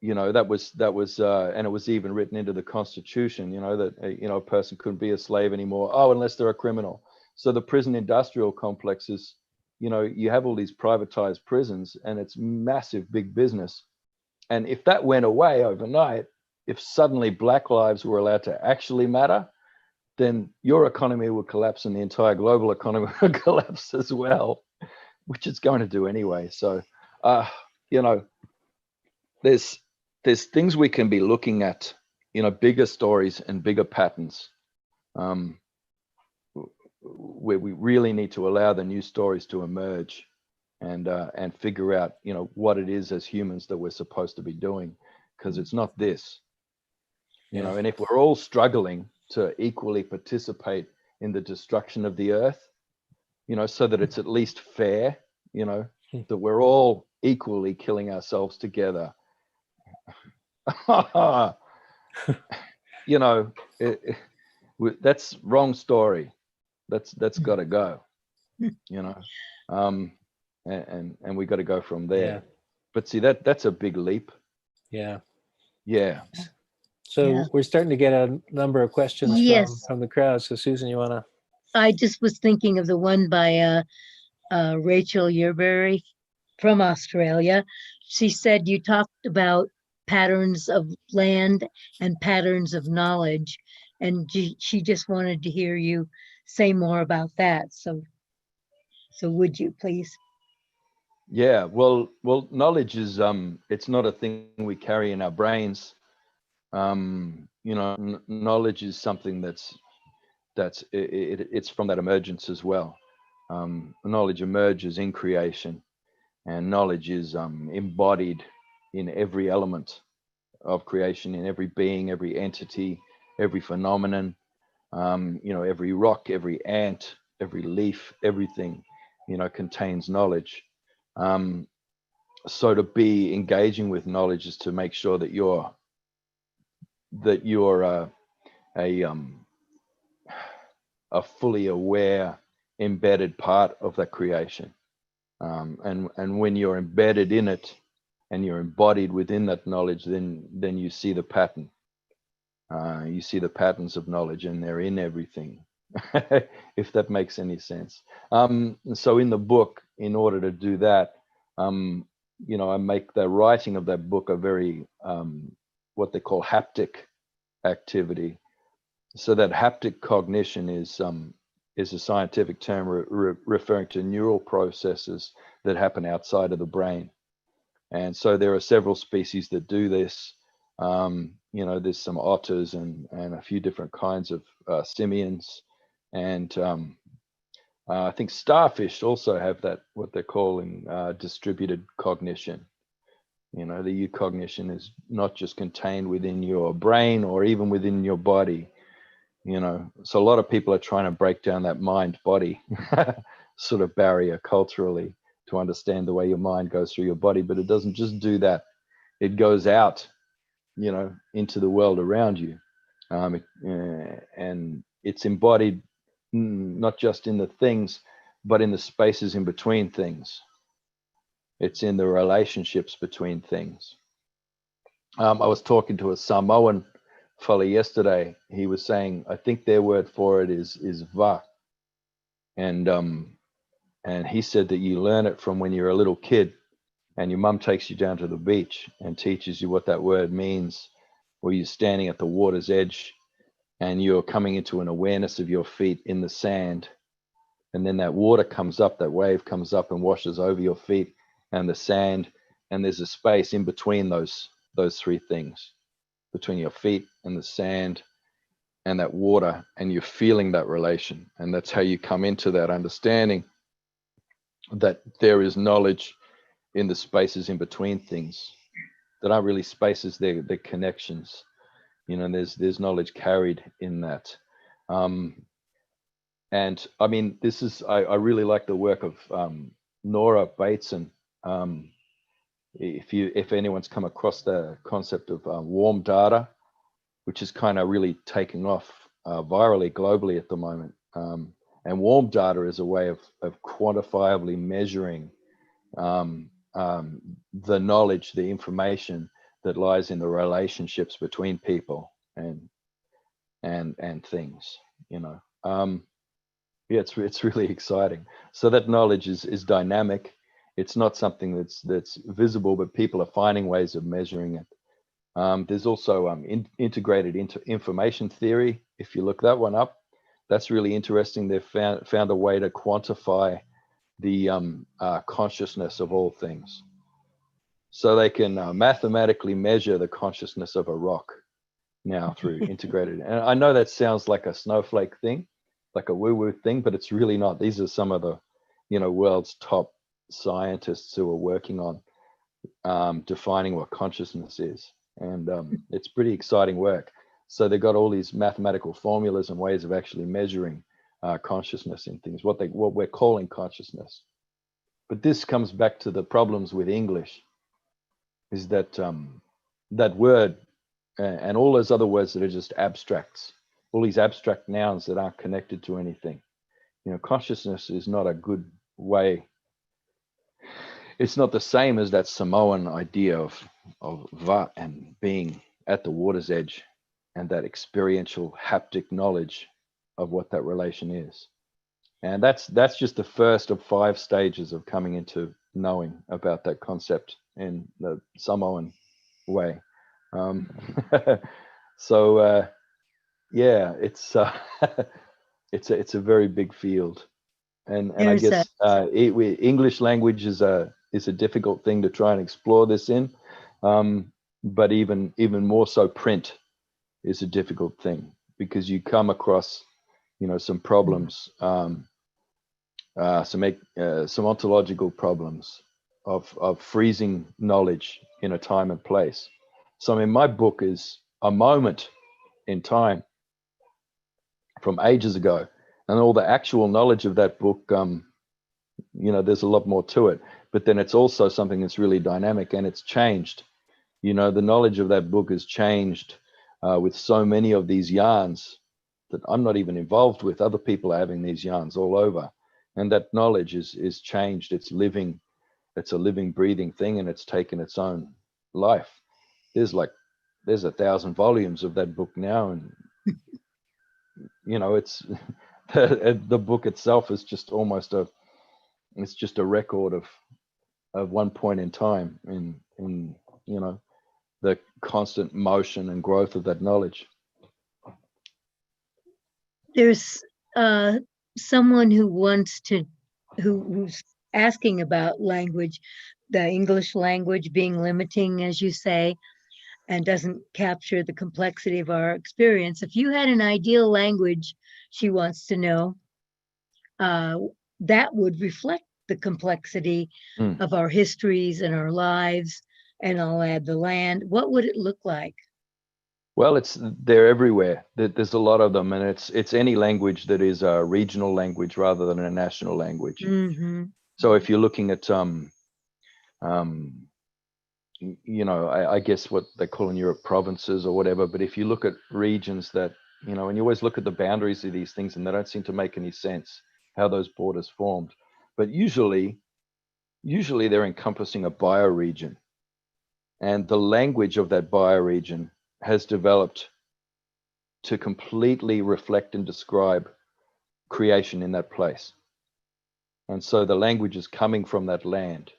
You know, that was and it was even written into the Constitution, you know, that you know, a person couldn't be a slave anymore, oh, unless they're a criminal. So the prison industrial complex is, you know, you have all these privatized prisons and it's massive big business. And if that went away overnight, if suddenly Black lives were allowed to actually matter, then your economy would collapse and the entire global economy would collapse as well, which it's going to do anyway. So, you know, there's things we can be looking at, you know, bigger stories and bigger patterns, where we really need to allow the new stories to emerge and figure out, you know, what it is as humans that we're supposed to be doing, because it's not this, you know. And if we're all struggling to equally participate in the destruction of the earth, you know, so that it's at least fair, you know, that we're all equally killing ourselves together. You know, that's wrong story. That's got to go. You know, and we got to go from there.
Yeah.
But see, that's a big leap.
Yeah.
Yeah.
So
Yeah.
we're starting to get a number of questions
Yes.
from the crowd. So Susan, you want to?
I just was thinking of the one by Rachel Yearberry from Australia. She said you talked about patterns of land and patterns of knowledge, and she just wanted to hear you say more about that. So would you please?
Yeah. Well, knowledge is it's not a thing we carry in our brains. You know, knowledge is something it's from that emergence as well. Knowledge emerges in creation, and knowledge is embodied in every element of creation, in every being, every entity, every phenomenon. You know, every rock, every ant, every leaf, everything, you know, contains knowledge. So to be engaging with knowledge is to make sure that you're a fully aware, embedded part of that creation. And when you're embedded in it and you're embodied within that knowledge, then you see the pattern. You see the patterns of knowledge, and they're in everything, if that makes any sense. So in the book, in order to do that, you know, I make the writing of that book a very what they call haptic activity. So that haptic cognition is a scientific term referring to neural processes that happen outside of the brain. And so there are several species that do this. You know, there's some otters and a few different kinds of simians. And I think starfish also have that, what they're calling distributed cognition. You know, the cognition is not just contained within your brain or even within your body. You know, so a lot of people are trying to break down that mind body sort of barrier culturally to understand the way your mind goes through your body, but it doesn't just do that. It goes out into the world around you. And it's embodied not just in the things, but in the spaces in between things. It's in the relationships between things. I was talking to a Samoan fella yesterday. He was saying, I think their word for it is va. And he said that you learn it from when you're a little kid and your mum takes you down to the beach and teaches you what that word means, where you're standing at the water's edge and you're coming into an awareness of your feet in the sand. And then that water comes up, that wave comes up and washes over your feet and the sand. And there's a space in between those three things, between your feet and the sand and that water, and you're feeling that relation. And that's how you come into that understanding that there is knowledge in the spaces in between things that aren't really spaces, they're connections. There's knowledge carried in that. And I mean, this is, I really like the work of Nora Bateson. If anyone's come across the concept of warm data, which is kind of really taking off virally globally at the moment. And warm data is a way of quantifiably measuring the knowledge, the information that lies in the relationships between people and things. It's really exciting. So that knowledge is dynamic. It's not something that's visible, but people are finding ways of measuring it. There's also integrated into information theory. If you look that one up, that's really interesting. They've found a way to quantify the consciousness of all things. So they can mathematically measure the consciousness of a rock now through integrated. And I know that sounds like a snowflake thing, like a woo-woo thing, but it's really not. These are some of the, world's top scientists who are working on defining what consciousness is. And it's pretty exciting work. So they've got all these mathematical formulas and ways of actually measuring consciousness in things, what we're calling consciousness. But this comes back to the problems with English, is that that word and all those other words that are just abstracts, all these abstract nouns that aren't connected to anything. Consciousness is not a good way. It's not the same as that Samoan idea of va and being at the water's edge and that experiential haptic knowledge of what that relation is. And that's just the first of 5 stages of coming into knowing about that concept in the Samoan way. So yeah, it's a very big field, and I guess English language is a difficult thing to try and explore this in, but even more so, print is a difficult thing because you come across some problems, some ontological problems of freezing knowledge in a time and place. So I mean, my book is a moment in time from ages ago, and all the actual knowledge of that book, there's a lot more to it, but then it's also something that's really dynamic and it's changed. The knowledge of that book has changed with so many of these yarns that I'm not even involved with. Other people are having these yarns all over, and that knowledge is changed. It's living. It's a living, breathing thing, and it's taken its own life. There's 1,000 volumes of that book now, and it's the book itself is just almost a record of one point in time in the constant motion and growth of that knowledge.
There's someone who's asking about language, the English language being limiting, as you say, and doesn't capture the complexity of our experience. If you had an ideal language, she wants to know, that would reflect the complexity of our histories and our lives, and I'll add the land. What would it look like?
Well, they're everywhere. There's a lot of them, and it's any language that is a regional language rather than a national language.
Mm-hmm.
So if you're looking at I guess what they call in Europe provinces or whatever. But if you look at regions that, and you always look at the boundaries of these things, and they don't seem to make any sense how those borders formed. But usually they're encompassing a bioregion, and the language of that bioregion has developed to completely reflect and describe creation in that place. And so the language is coming from that land.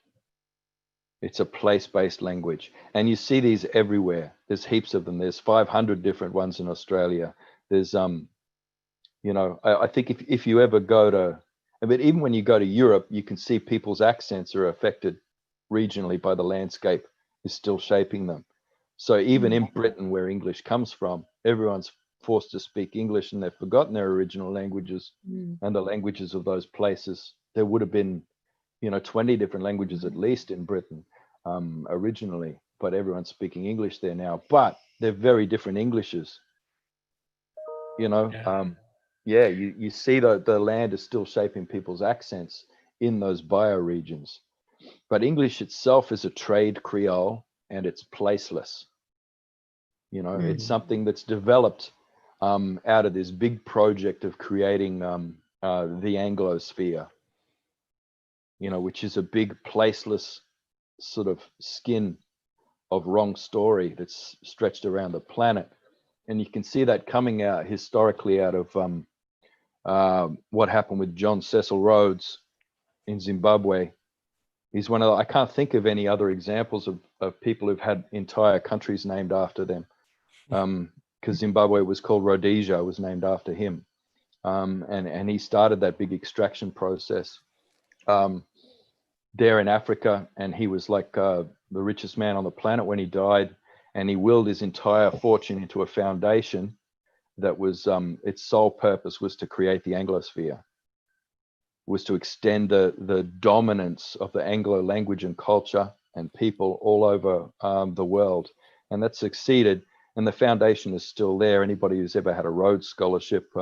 It's a place-based language. And you see these everywhere. There's heaps of them. There's 500 different ones in Australia. There's, I think if you ever go to, but even when you go to Europe, you can see people's accents are affected regionally by the landscape is still shaping them. So even in Britain, where English comes from, everyone's forced to speak English, and they've forgotten their original languages and the languages of those places. There would have been, 20 different languages at least in Britain originally, but everyone's speaking English there now. But they're very different Englishes. You see the land is still shaping people's accents in those bioregions. But English itself is a trade Creole, and it's placeless. It's something that's developed out of this big project of creating the Anglosphere, which is a big placeless sort of skin of wrong story that's stretched around the planet. And you can see that coming out historically out of what happened with Cecil Rhodes in Zimbabwe. He's one of I can't think of any other examples of people who've had entire countries named after them. Because Zimbabwe was called Rhodesia, was named after him. And he started that big extraction process there in Africa. And he was like the richest man on the planet when he died. And he willed his entire fortune into a foundation that was, its sole purpose was to create the Anglosphere, was to extend the dominance of the Anglo language and culture and people all over the world. And that succeeded. And the foundation is still there. Anybody who's ever had a Rhodes scholarship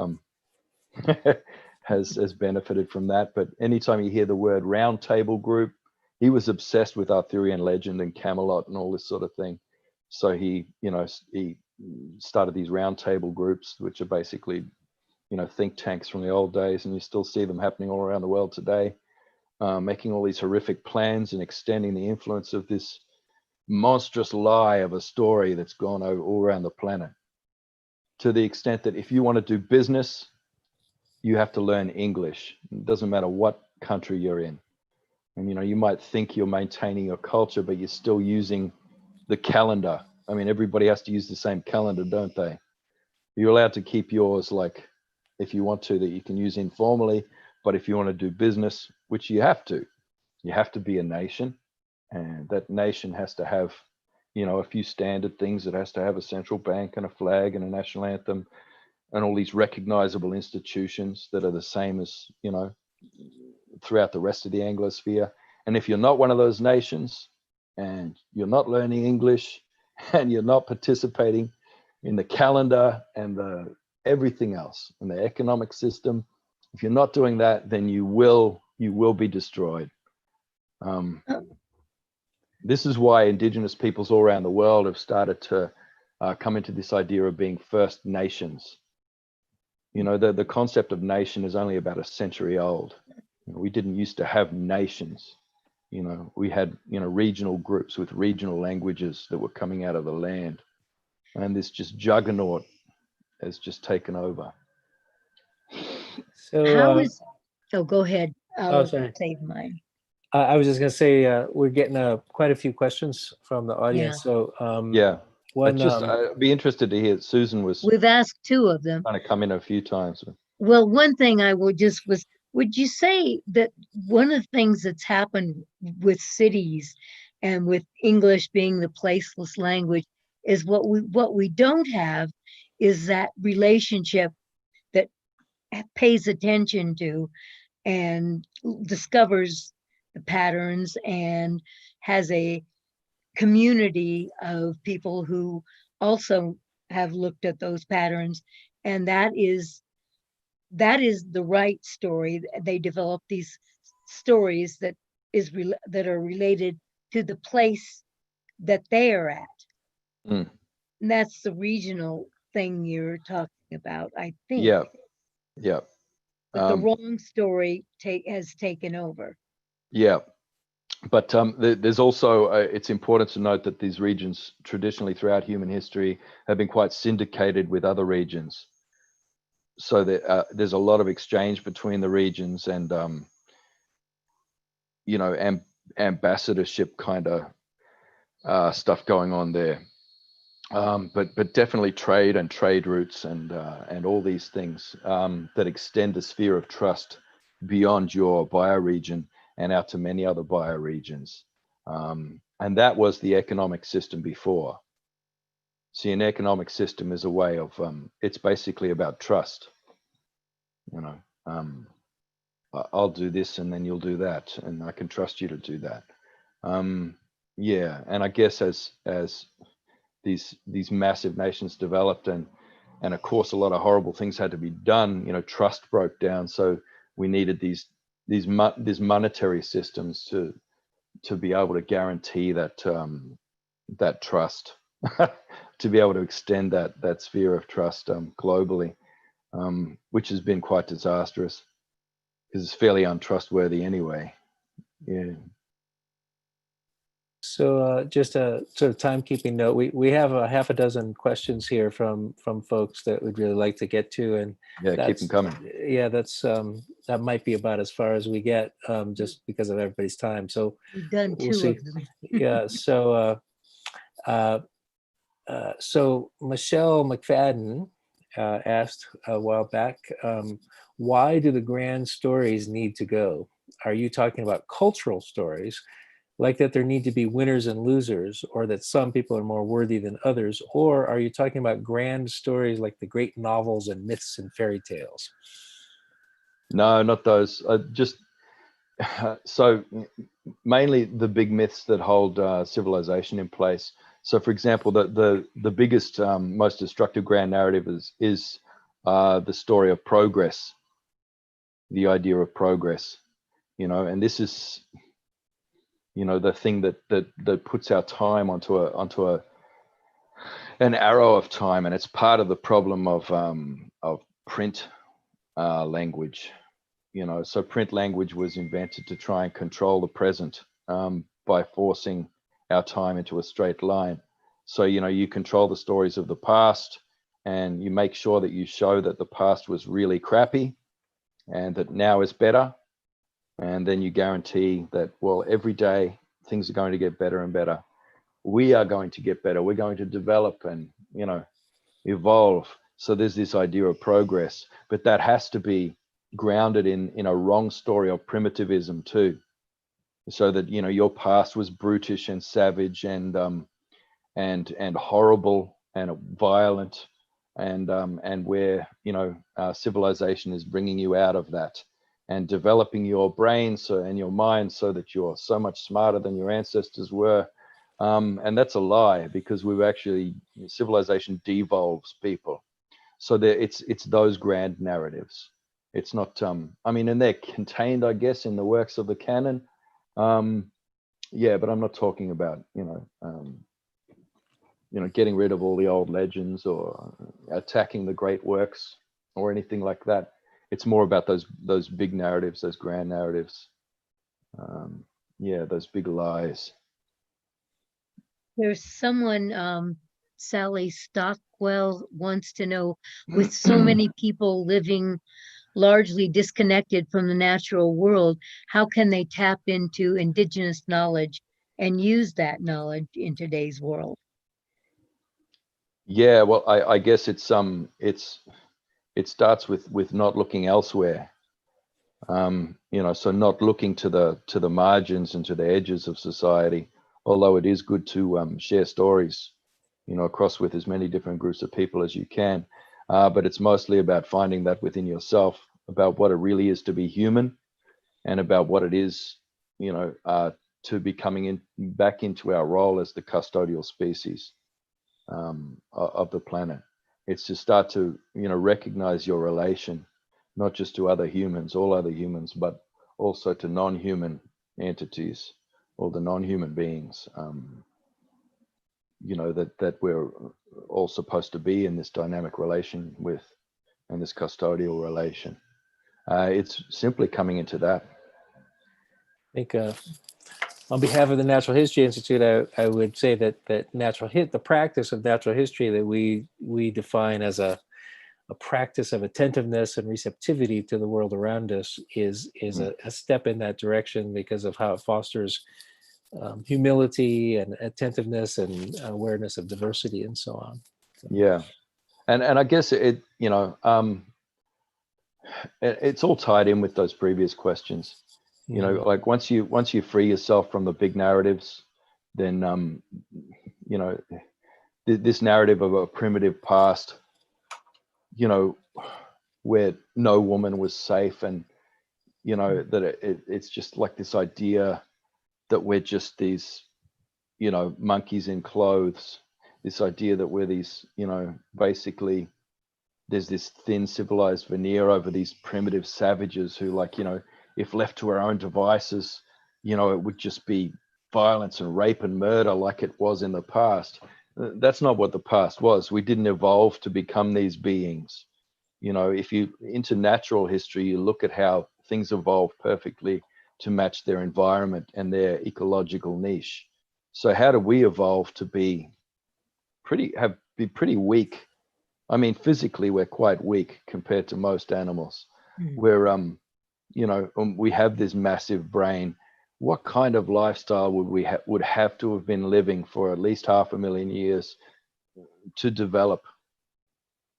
has benefited from that. But anytime you hear the word round table group, he was obsessed with Arthurian legend and Camelot and all this sort of thing. So he started these round table groups, which are basically, think tanks from the old days. And you still see them happening all around the world today, making all these horrific plans and extending the influence of this monstrous lie of a story that's gone over all around the planet, to the extent that if you want to do business, you have to learn English. It doesn't matter what country you're in. And you might think you're maintaining your culture, but you're still using the calendar. I mean, everybody has to use the same calendar, don't they? You're allowed to keep yours, like, if you want to, that you can use informally. But if you want to do business, which you have to be a nation. And that nation has to have, a few standard things. It has to have a central bank and a flag and a national anthem and all these recognizable institutions that are the same as, throughout the rest of the Anglosphere. And if you're not one of those nations and you're not learning English and you're not participating in the calendar and everything else and the economic system, if you're not doing that, then you will be destroyed. This is why Indigenous peoples all around the world have started to come into this idea of being First Nations. The concept of nation is only about a century old. We didn't used to have nations. We had, regional groups with regional languages that were coming out of the land. And this just juggernaut has just taken over.
So,
go ahead. I'll
sorry.
save mine.
I was just going to say, we're getting quite a few questions from the audience.
Yeah.
So,
I'd be interested to hear. Susan
We've asked two of them.
Kind of come in a few times.
Well, one thing I would you say that one of the things that's happened with cities and with English being the placeless language is what we don't have is that relationship that pays attention to and discovers the patterns and has a community of people who also have looked at those patterns, and that is the right story. They develop these stories that are related to the place that they are at.
Mm.
And that's the regional thing you're talking about, I think.
Yeah, yeah.
But the wrong story has taken over.
Yeah, but there's also, it's important to note that these regions traditionally throughout human history have been quite syndicated with other regions. So that, there's a lot of exchange between the regions and, you know, ambassadorship kind of stuff going on there. But definitely trade and trade routes and all these things that extend the sphere of trust beyond your bioregion and out to many other bioregions. And that was the economic system before. See, an economic system is a way of, it's basically about trust. You know, I'll do this and then you'll do that, and I can trust you to do that. Yeah, and I guess as these massive nations developed, and of course a lot of horrible things had to be done, you know, trust broke down, so we needed these monetary systems to be able to guarantee that that trust, to be able to extend that sphere of trust globally, which has been quite disastrous because it's fairly untrustworthy anyway. Yeah.
So just a sort of timekeeping note, we have a half a dozen questions here from folks that we'd really like to get to, and
Yeah, keep them coming.
Yeah, that's that might be about as far as we get, just because of everybody's time. So
We've done
we'll
two
see.
of them.
Yeah. So Michelle McFadden asked a while back, why do the grand stories need to go? Are you talking about cultural stories, like that there need to be winners and losers, or that some people are more worthy than others? Or are you talking about grand stories like the great novels and myths and fairy tales?
No, not those. Just so mainly the big myths that hold civilization in place. So, for example, the biggest, most destructive grand narrative is the story of progress, the idea of progress. You know, and this is, you know, the thing that puts our time onto an arrow of time, and it's part of the problem of print language. You know, so print language was invented to try and control the present by forcing our time into a straight line. So, you know, you control the stories of the past, and you make sure that you show that the past was really crappy and that now is better. And then you guarantee that, well, every day things are going to get better and better. We are going to get better. We're going to develop and, you know, evolve. So there's this idea of progress, but that has to be grounded in a wrong story of primitivism too, so that, you know, your past was brutish and savage and horrible and violent, and where, you know, civilization is bringing you out of that and developing your brain and your mind so that you're so much smarter than your ancestors were. And that's a lie, because civilization devolves people. So it's those grand narratives. It's not, I mean, and they're contained, I guess, in the works of the canon. Yeah, but I'm not talking about, you know, getting rid of all the old legends or attacking the great works or anything like that. It's more about those big narratives, those grand narratives. Yeah, those big lies.
There's someone, Sally Stockwell wants to know, with so many people living largely disconnected from the natural world, how can they tap into indigenous knowledge and use that knowledge in today's world?
Yeah, well, I guess it starts with not looking elsewhere. You know, so not looking to the margins and to the edges of society, although it is good to share stories, you know, across with as many different groups of people as you can. But it's mostly about finding that within yourself, about what it really is to be human, and about what it is, you know, to be coming back into our role as the custodial species of the planet. It's to start to, you know, recognize your relation, not just to other humans, all other humans, but also to non-human entities or the non-human beings. that we're all supposed to be in this dynamic relation with, and this custodial relation. It's simply coming into that.
I think on behalf of the Natural History Institute, I would say that the practice of natural history that we define as a practice of attentiveness and receptivity to the world around us is a step in that direction, because of how it fosters humility and attentiveness and awareness of diversity and so on. So.
Yeah, and I guess it's all tied in with those previous questions. Like once you free yourself from the big narratives, then this narrative of a primitive past, where no woman was safe, and that it's just like this idea that we're just these monkeys in clothes, this idea that we're these basically there's this thin civilized veneer over these primitive savages who, like, if left to our own devices, it would just be violence and rape and murder like it was in the past. That's not what the past was. We didn't evolve to become these beings. If you into natural history, you look at how things evolve perfectly to match their environment and their ecological niche. So how do we evolve to be pretty weak? I mean, physically, we're quite weak compared to most animals. We're we have this massive brain. What kind of lifestyle would have to have been living for at least 500,000 years to develop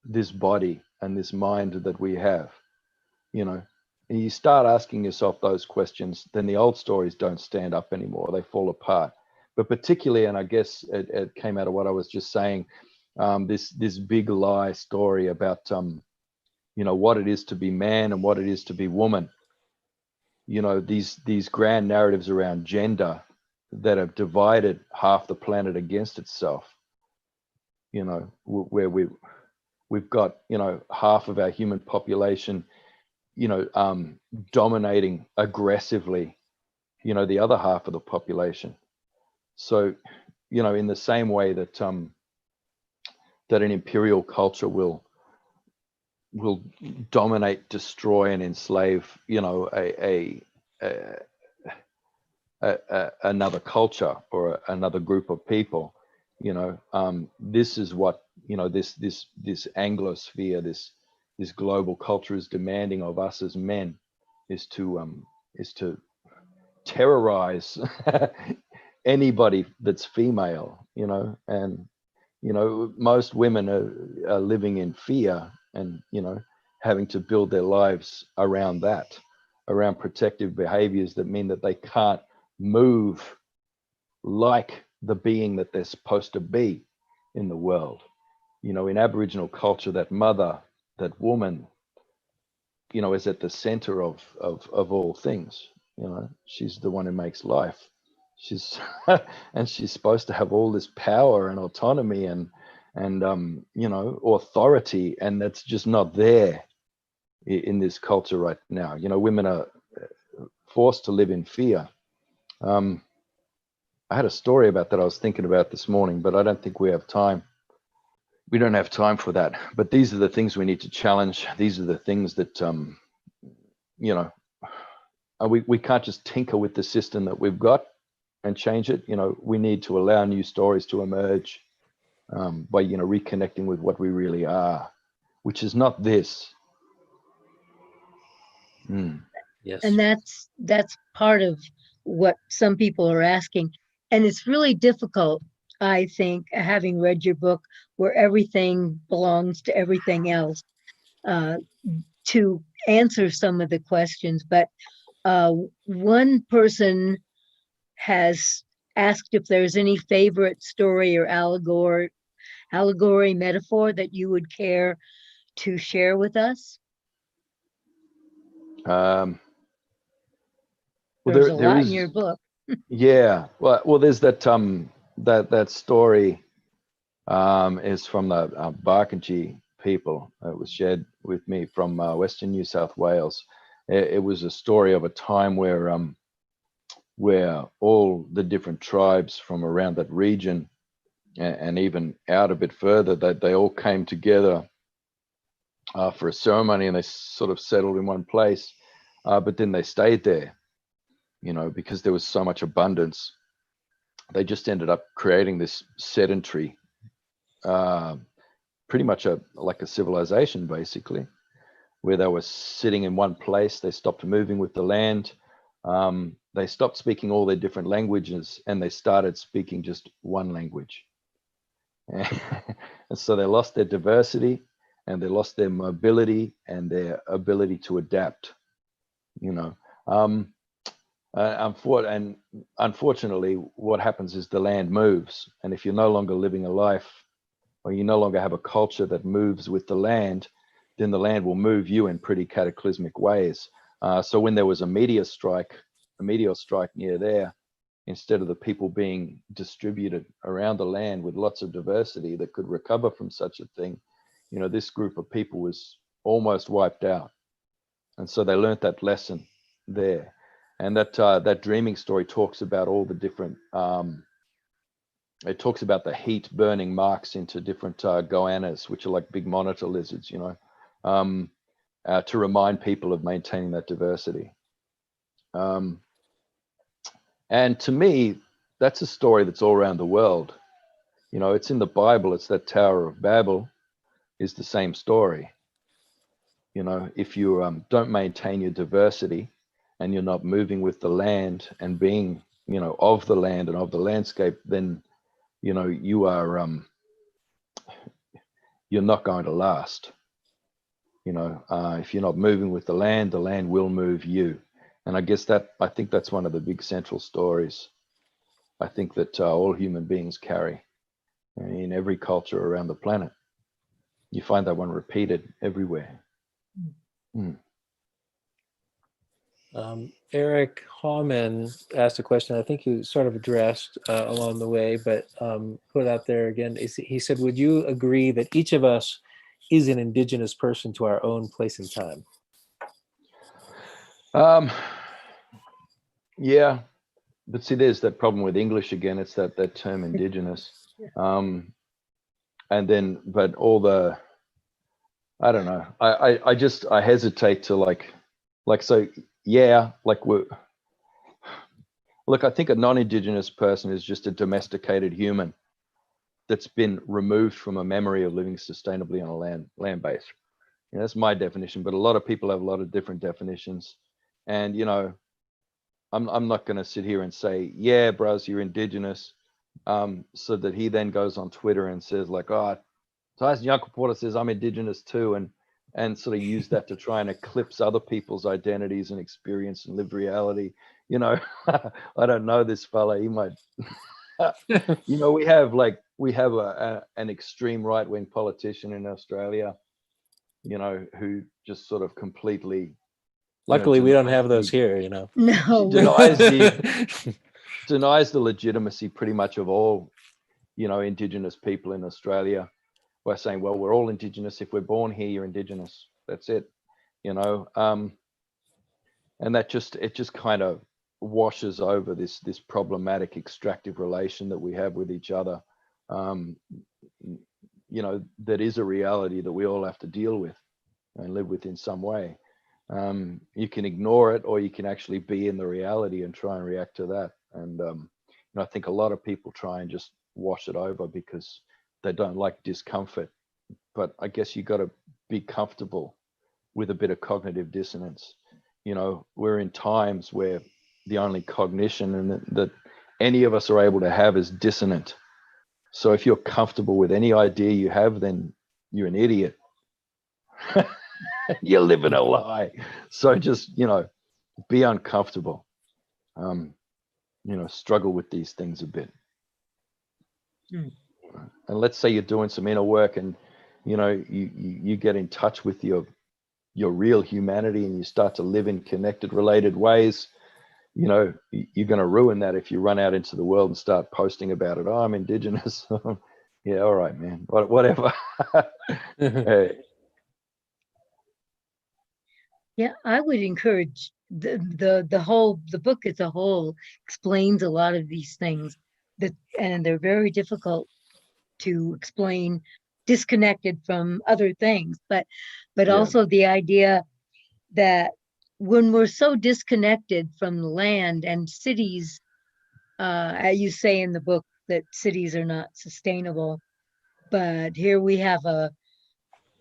this body and this mind that we have? And you start asking yourself those questions, then the old stories don't stand up anymore. They fall apart. But particularly, and I guess it came out of what I was just saying, this big lie story about what it is to be man and what it is to be woman. These grand narratives around gender that have divided half the planet against itself. Where we've got half of our human population dominating aggressively the other half of the population. So in the same way that that an imperial culture will dominate, destroy, and enslave another culture or another group of people. This is what this Anglosphere, this global culture is demanding of us as men, is to terrorize anybody that's female, and most women are living in fear and having to build their lives around that, around protective behaviors that mean that they can't move like the being that they're supposed to be in the world. In Aboriginal culture, that mother, that woman, is at the center of all things. She's the one who makes life. She's and she's supposed to have all this power and autonomy and authority, and that's just not there in this culture right now. Women are forced to live in fear. I had a story about that I was thinking about this morning, but I don't think we have time. We don't have time for that. But these are the things we need to challenge. These are the things that we can't just tinker with the system that we've got and change it. We need to allow new stories to emerge by reconnecting with what we really are, which is not this.
Yes.
And that's part of what some people are asking. And it's really difficult, I think, having read your book, where everything belongs to everything else, to answer some of the questions. But one person has asked if there's any favorite story or allegory metaphor that you would care to share with us.
Well,
There's a
there
lot
is
in your book.
Yeah, well, there's that that story is from the Barkindji people. It was shared with me from Western New South Wales. It was a story of a time where all the different tribes from around that region and even out a bit further, that they all came together for a ceremony, and they sort of settled in one place, but then they stayed there, because there was so much abundance. They just ended up creating this sedentary, pretty much like a civilization, basically, where they were sitting in one place. They stopped moving with the land. They stopped speaking all their different languages, and they started speaking just one language. And so they lost their diversity, and they lost their mobility and their ability to adapt. Unfortunately, what happens is the land moves, and if you're no longer living a life, or you no longer have a culture that moves with the land, then the land will move you in pretty cataclysmic ways. So when there was a meteor strike near there, instead of the people being distributed around the land with lots of diversity that could recover from such a thing, this group of people was almost wiped out. And so they learned that lesson there. And that dreaming story talks about all the different, it talks about the heat burning marks into different goannas, which are like big monitor lizards, to remind people of maintaining that diversity. And to me, that's a story that's all around the world. It's in the Bible. It's that Tower of Babel is the same story. If you don't maintain your diversity, and you're not moving with the land and being, of the land and of the landscape, then, you are, you're not going to last. If you're not moving with the land will move you. And I think that's one of the big central stories I think that all human beings carry in every culture around the planet. You find that one repeated everywhere. Mm.
Eric Hallman asked a question I think you sort of addressed along the way, but put out there again. He said, would you agree that each of us is an indigenous person to our own place and time?
Yeah, but see, there's that problem with English again. It's that term indigenous. And then, but all the, I don't know. I hesitate to like, so yeah, like look, I think a non-indigenous person is just a domesticated human that's been removed from a memory of living sustainably on a land base. That's my definition, but a lot of people have a lot of different definitions. And, I'm not going to sit here and say, yeah, bros, you're indigenous. So that he then goes on Twitter and says like, oh, Tyson Yunkaporta says I'm indigenous too. And sort of use that to try and eclipse other people's identities and experience and lived reality. I don't know this fella. He might, we have an extreme right-wing politician in Australia, who just sort of completely.
Luckily, we don't have those here,
No.
Denies the legitimacy pretty much of all, indigenous people in Australia by saying, well, we're all indigenous. If we're born here, you're indigenous. That's it, and it just kind of washes over this problematic extractive relation that we have with each other, that is a reality that we all have to deal with and live with in some way. You can ignore it, or you can actually be in the reality and try and react to that. And I think a lot of people try and just wash it over because they don't like discomfort. But I guess you got to be comfortable with a bit of cognitive dissonance. We're in times where the only cognition that any of us are able to have is dissonant. So if you're comfortable with any idea you have, then you're an idiot. You're living a lie. So just, be uncomfortable. Struggle with these things a bit. And let's say you're doing some inner work and, you get in touch with your real humanity and you start to live in connected, related ways. You're going to ruin that if you run out into the world and start posting about it. Oh, I'm indigenous. Yeah, all right, man. Whatever. Hey.
Yeah, I would encourage the book as a whole explains a lot of these things and they're very difficult to explain disconnected from other things, but
Yeah.
also the idea that when we're so disconnected from the land and cities, you say in the book that cities are not sustainable, but here we have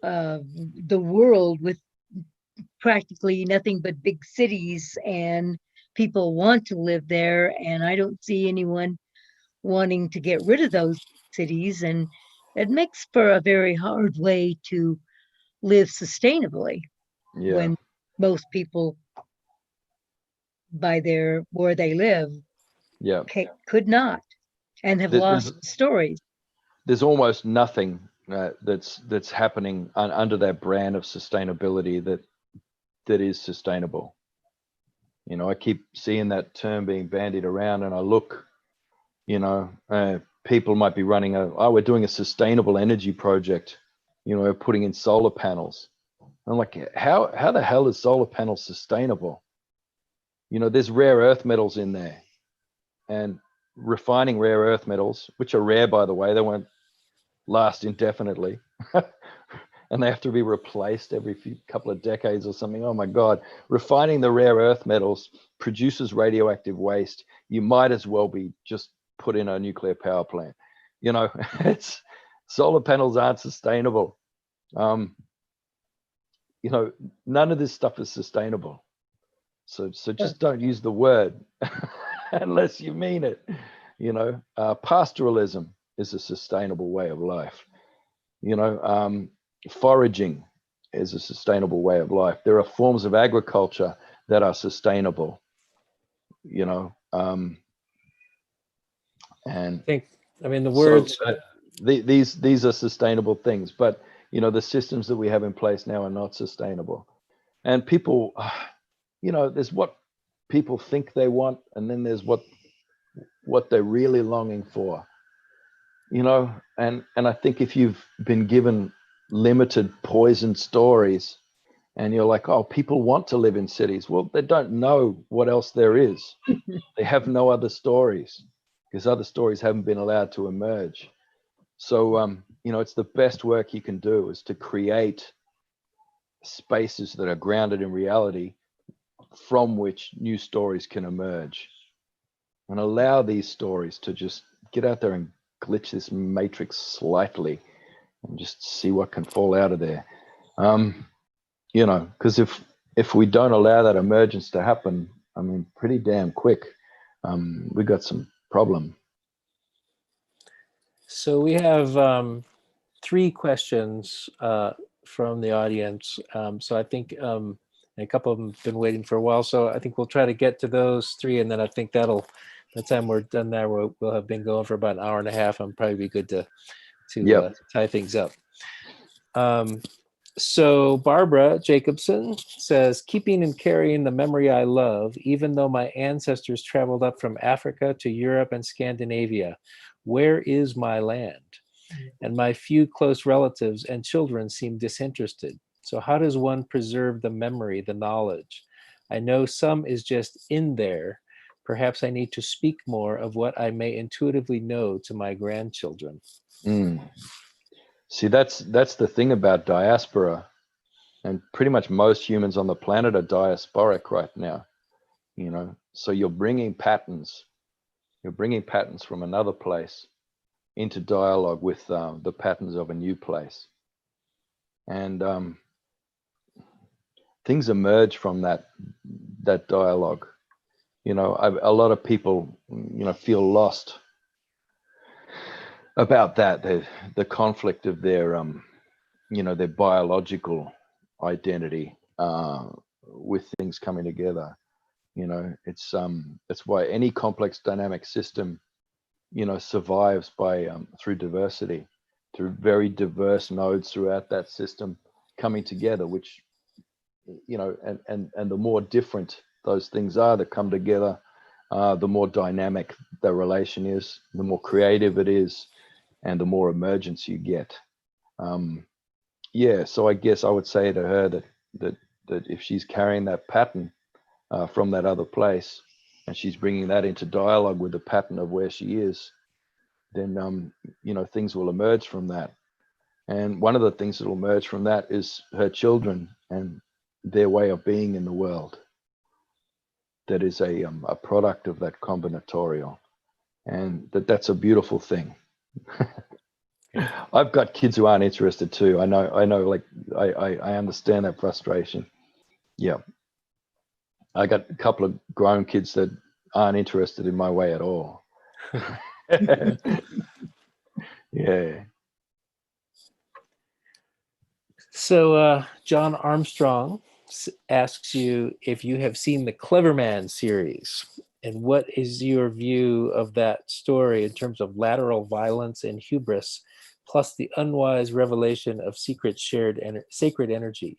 the world with practically nothing but big cities, and people want to live there, and I don't see anyone wanting to get rid of those cities, and it makes for a very hard way to live sustainably
Yeah.
when most people by where they live
Yeah.
could not, and have
There's
lost stories.
there's almost nothing that's happening under that brand of sustainability that is sustainable. You know, I keep seeing that term being bandied around, and I look, you know, people might be running we're doing a sustainable energy project, you know, we're putting in solar panels. I'm like, how the hell is solar panels sustainable? You know, there's rare earth metals in there, and refining rare earth metals, which are rare, by the way, they won't last indefinitely. And they have to be replaced every couple of decades or something. Oh my God, refining the rare earth metals produces radioactive waste. You might as well be just put in a nuclear power plant. You know, it's solar panels aren't sustainable. You know, none of this stuff is sustainable. So just don't use the word unless you mean it. You know, pastoralism is a sustainable way of life. You know, foraging is a sustainable way of life. There are forms of agriculture that are sustainable, you know, and
I mean, the words.
So, these are sustainable things, but you know, the systems that we have in place now are not sustainable. And people, you know, there's what people think they want, and then there's what they're really longing for. You know, and I think if you've been given limited poisoned stories and you're like, oh, people want to live in cities, well, they don't know what else there is. They have no other stories because other stories haven't been allowed to emerge. So you know, it's the best work you can do is to create spaces that are grounded in reality from which new stories can emerge, and allow these stories to just get out there and glitch this matrix slightly and just see what can fall out of there. You know, because if we don't allow that emergence to happen, I mean, pretty damn quick, we got some problem.
So we have 3 questions from the audience. So I think a couple of them have been waiting for a while. So I think we'll try to get to those 3, and then I think by the time we're done there, we'll have been going for about an hour and a half, and probably be good to tie things up. So Barbara Jacobson says, keeping and carrying the memory I love, even though my ancestors traveled up from Africa to Europe and Scandinavia, where is my land? And my few close relatives and children seem disinterested. So how does one preserve the memory, the knowledge? I know some is just in there. Perhaps I need to speak more of what I may intuitively know to my grandchildren.
See, that's the thing about diaspora, and pretty much most humans on the planet are diasporic right now. You know, so you're bringing patterns from another place into dialogue with the patterns of a new place, and things emerge from that dialogue. You know, a lot of people, you know, feel lost about that, the conflict of their you know, their biological identity with things coming together. You know, it's that's why any complex dynamic system, you know, survives by through diversity, through very diverse nodes throughout that system coming together, which, you know, and the more different those things are that come together, the more dynamic the relation is, the more creative it is, and the more emergence you get. Yeah, so I guess I would say to her that if she's carrying that pattern from that other place, and she's bringing that into dialogue with the pattern of where she is, then things will emerge from that. And one of the things that will emerge from that is her children and their way of being in the world. That is a product of that combinatorial, and that's a beautiful thing. I've got kids who aren't interested too. I know. Like I understand that frustration. Yeah, I got a couple of grown kids that aren't interested in my way at all. Yeah.
So John Armstrong asks you if you have seen the Clever Man series, and what is your view of that story in terms of lateral violence and hubris, plus the unwise revelation of sacred energy.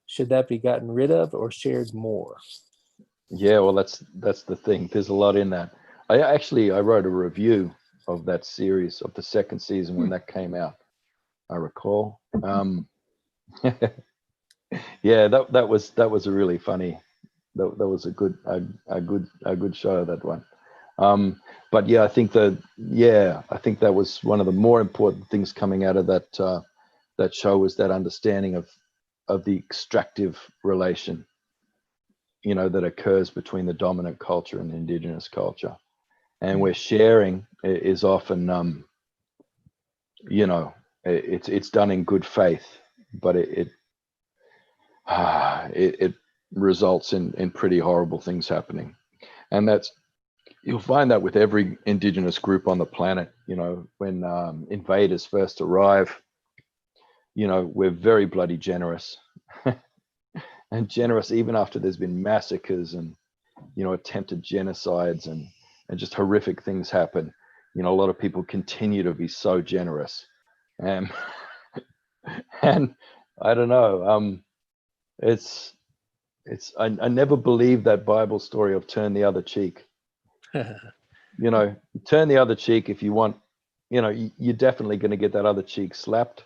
Should that be gotten rid of or shared more?
Yeah, well, that's the thing. There's a lot in that. I wrote a review of that series, of the second season when that came out, I recall. Yeah, that was a really funny. That was a good show, that one. But yeah, I think that was one of the more important things coming out of that show, was that understanding of the extractive relation, that occurs between the dominant culture and the indigenous culture, and where sharing is often, it's done in good faith, but it results in pretty horrible things happening. And you'll find that with every indigenous group on the planet. When invaders first arrive, we're very bloody generous. And generous even after there's been massacres and attempted genocides and just horrific things happen. A lot of people continue to be so generous. And I don't know, I never believed that Bible story of turn the other cheek. Turn the other cheek if you want. You're definitely going to get that other cheek slapped,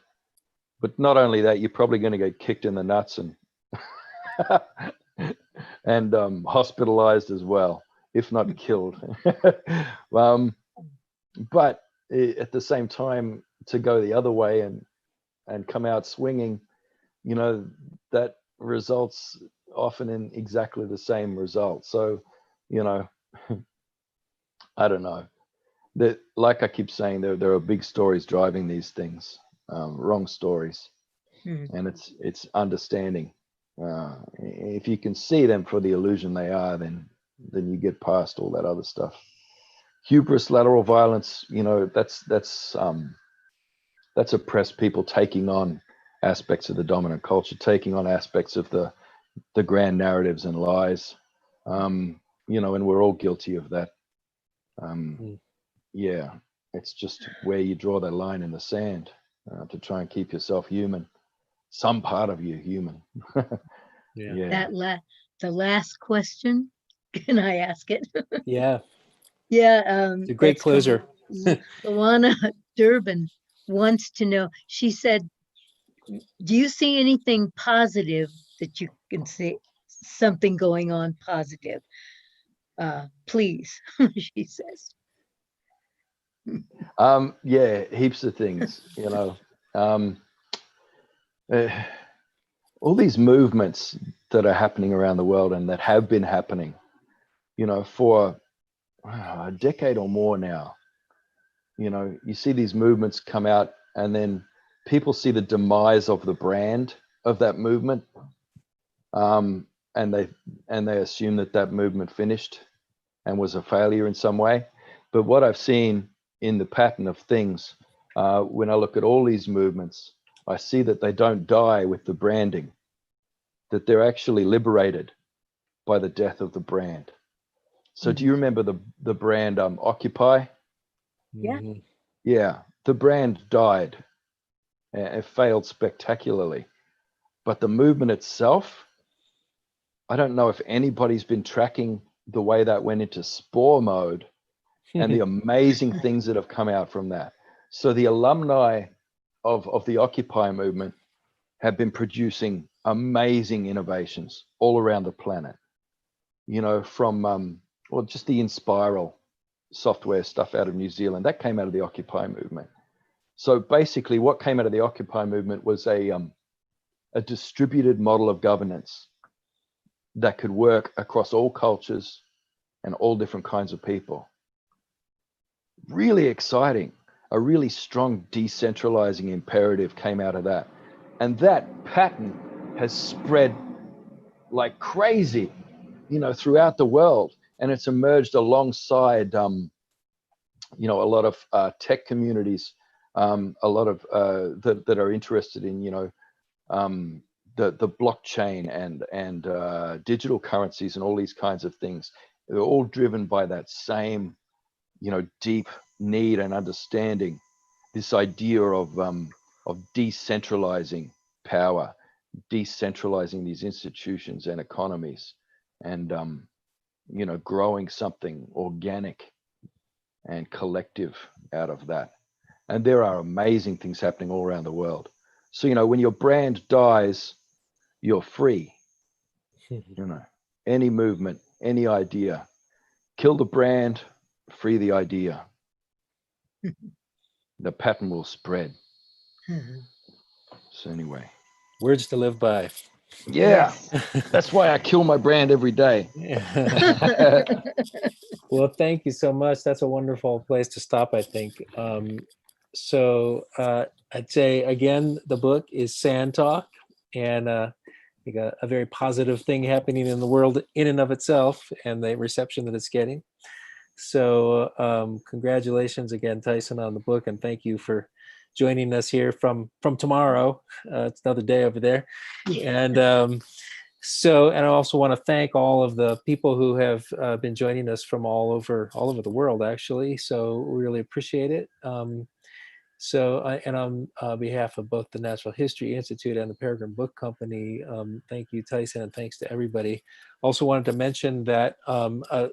but not only that, you're probably going to get kicked in the nuts and hospitalized as well, if not killed. But at the same time, to go the other way and come out swinging, that results often in exactly the same result. So, I don't know. That, like I keep saying, there are big stories driving these things, wrong stories, and it's understanding. If you can see them for the illusion they are, then you get past all that other stuff. Hubris, lateral violence, that's oppressed people taking on aspects of the dominant culture, taking on aspects of the grand narratives and lies, and we're all guilty of that. Yeah, it's just where you draw that line in the sand to try and keep yourself human, some part of you human. Yeah.
The last question, can I ask it?
Yeah.
Yeah.
It's a great closer.
Luana Durbin wants to know, she said, do you see anything positive that you can see, something going on positive? Please, she says.
Yeah, heaps of things, all these movements that are happening around the world and that have been happening, for a decade or more now. You see these movements come out, and then people see the demise of the brand of that movement, and they assume that movement finished and was a failure in some way. But what I've seen in the pattern of things, when I look at all these movements, I see that they don't die with the branding, that they're actually liberated by the death of the brand. So do you remember the brand Occupy?
Yeah.
Yeah, the brand died. It failed spectacularly. But the movement itself, I don't know if anybody's been tracking the way that went into spore mode and the amazing things that have come out from that. So the alumni of the Occupy movement have been producing amazing innovations all around the planet, from just the Inspiral, software stuff out of New Zealand. That came out of the Occupy movement. So basically what came out of the Occupy movement was a distributed model of governance that could work across all cultures and all different kinds of people. Really exciting. A really strong decentralizing imperative came out of that. And that pattern has spread like crazy, you know, throughout the world. And it's emerged alongside, you know, a lot of tech communities, a lot of that are interested in, you know, the blockchain and digital currencies and all these kinds of things. They're all driven by that same, you know, deep need and understanding, this idea of decentralizing power, decentralizing these institutions and economies, and you know, growing something organic and collective out of that. And there are amazing things happening all around the world. So, you know, when your brand dies, you're free. You know, any movement, any idea, kill the brand, free the idea. The pattern will spread. So anyway,
Words to live by.
yeah,
Yes.
that's why I kill my brand every day.
Well, thank you so much. That's a wonderful place to stop, I think. So I'd say, again, the book is Sand Talk, and I think a very positive thing happening in the world in and of itself, and the reception that it's getting. So congratulations again, Tyson, on the book, and thank you for joining us here from tomorrow. It's another day over there. And and I also want to thank all of the people who have been joining us from all over the world, actually. So we really appreciate it. And on behalf of both the Natural History Institute and the Peregrine Book Company, thank you, Tyson, and thanks to everybody. Also wanted to mention that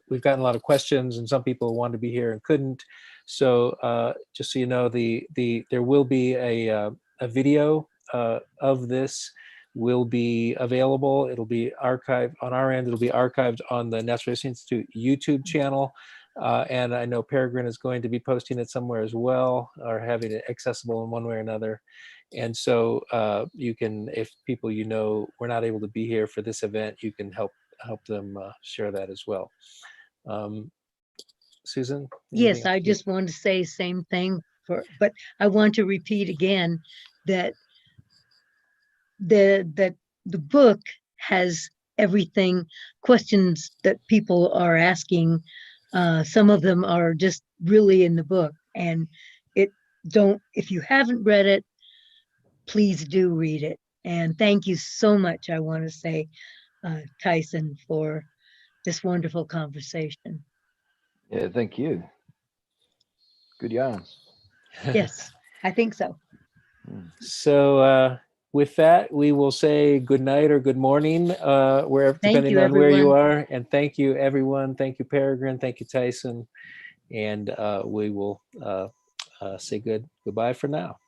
we've gotten a lot of questions, and some people wanted to be here and couldn't. So just so you know, there will be a video of this will be available. It'll be archived on our end. It'll be archived on the Natural History Institute YouTube channel. And I know Peregrine is going to be posting it somewhere as well, or having it accessible in one way or another. And so you can, if people you know were not able to be here for this event, you can help them share that as well. Susan?
Yes, I just want to say same thing, but I want to repeat again that the book has everything, questions that people are asking. Some of them are just really in the book, and if you haven't read it, please do read it. And thank you so much, I want to say, Tyson, for this wonderful conversation.
Yeah, thank you. Good yarns.
Yes, I think so.
So with that, we will say good night or good morning, wherever, depending on where you are. And thank you, everyone. Thank you, Peregrine. Thank you, Tyson. And we will say goodbye for now.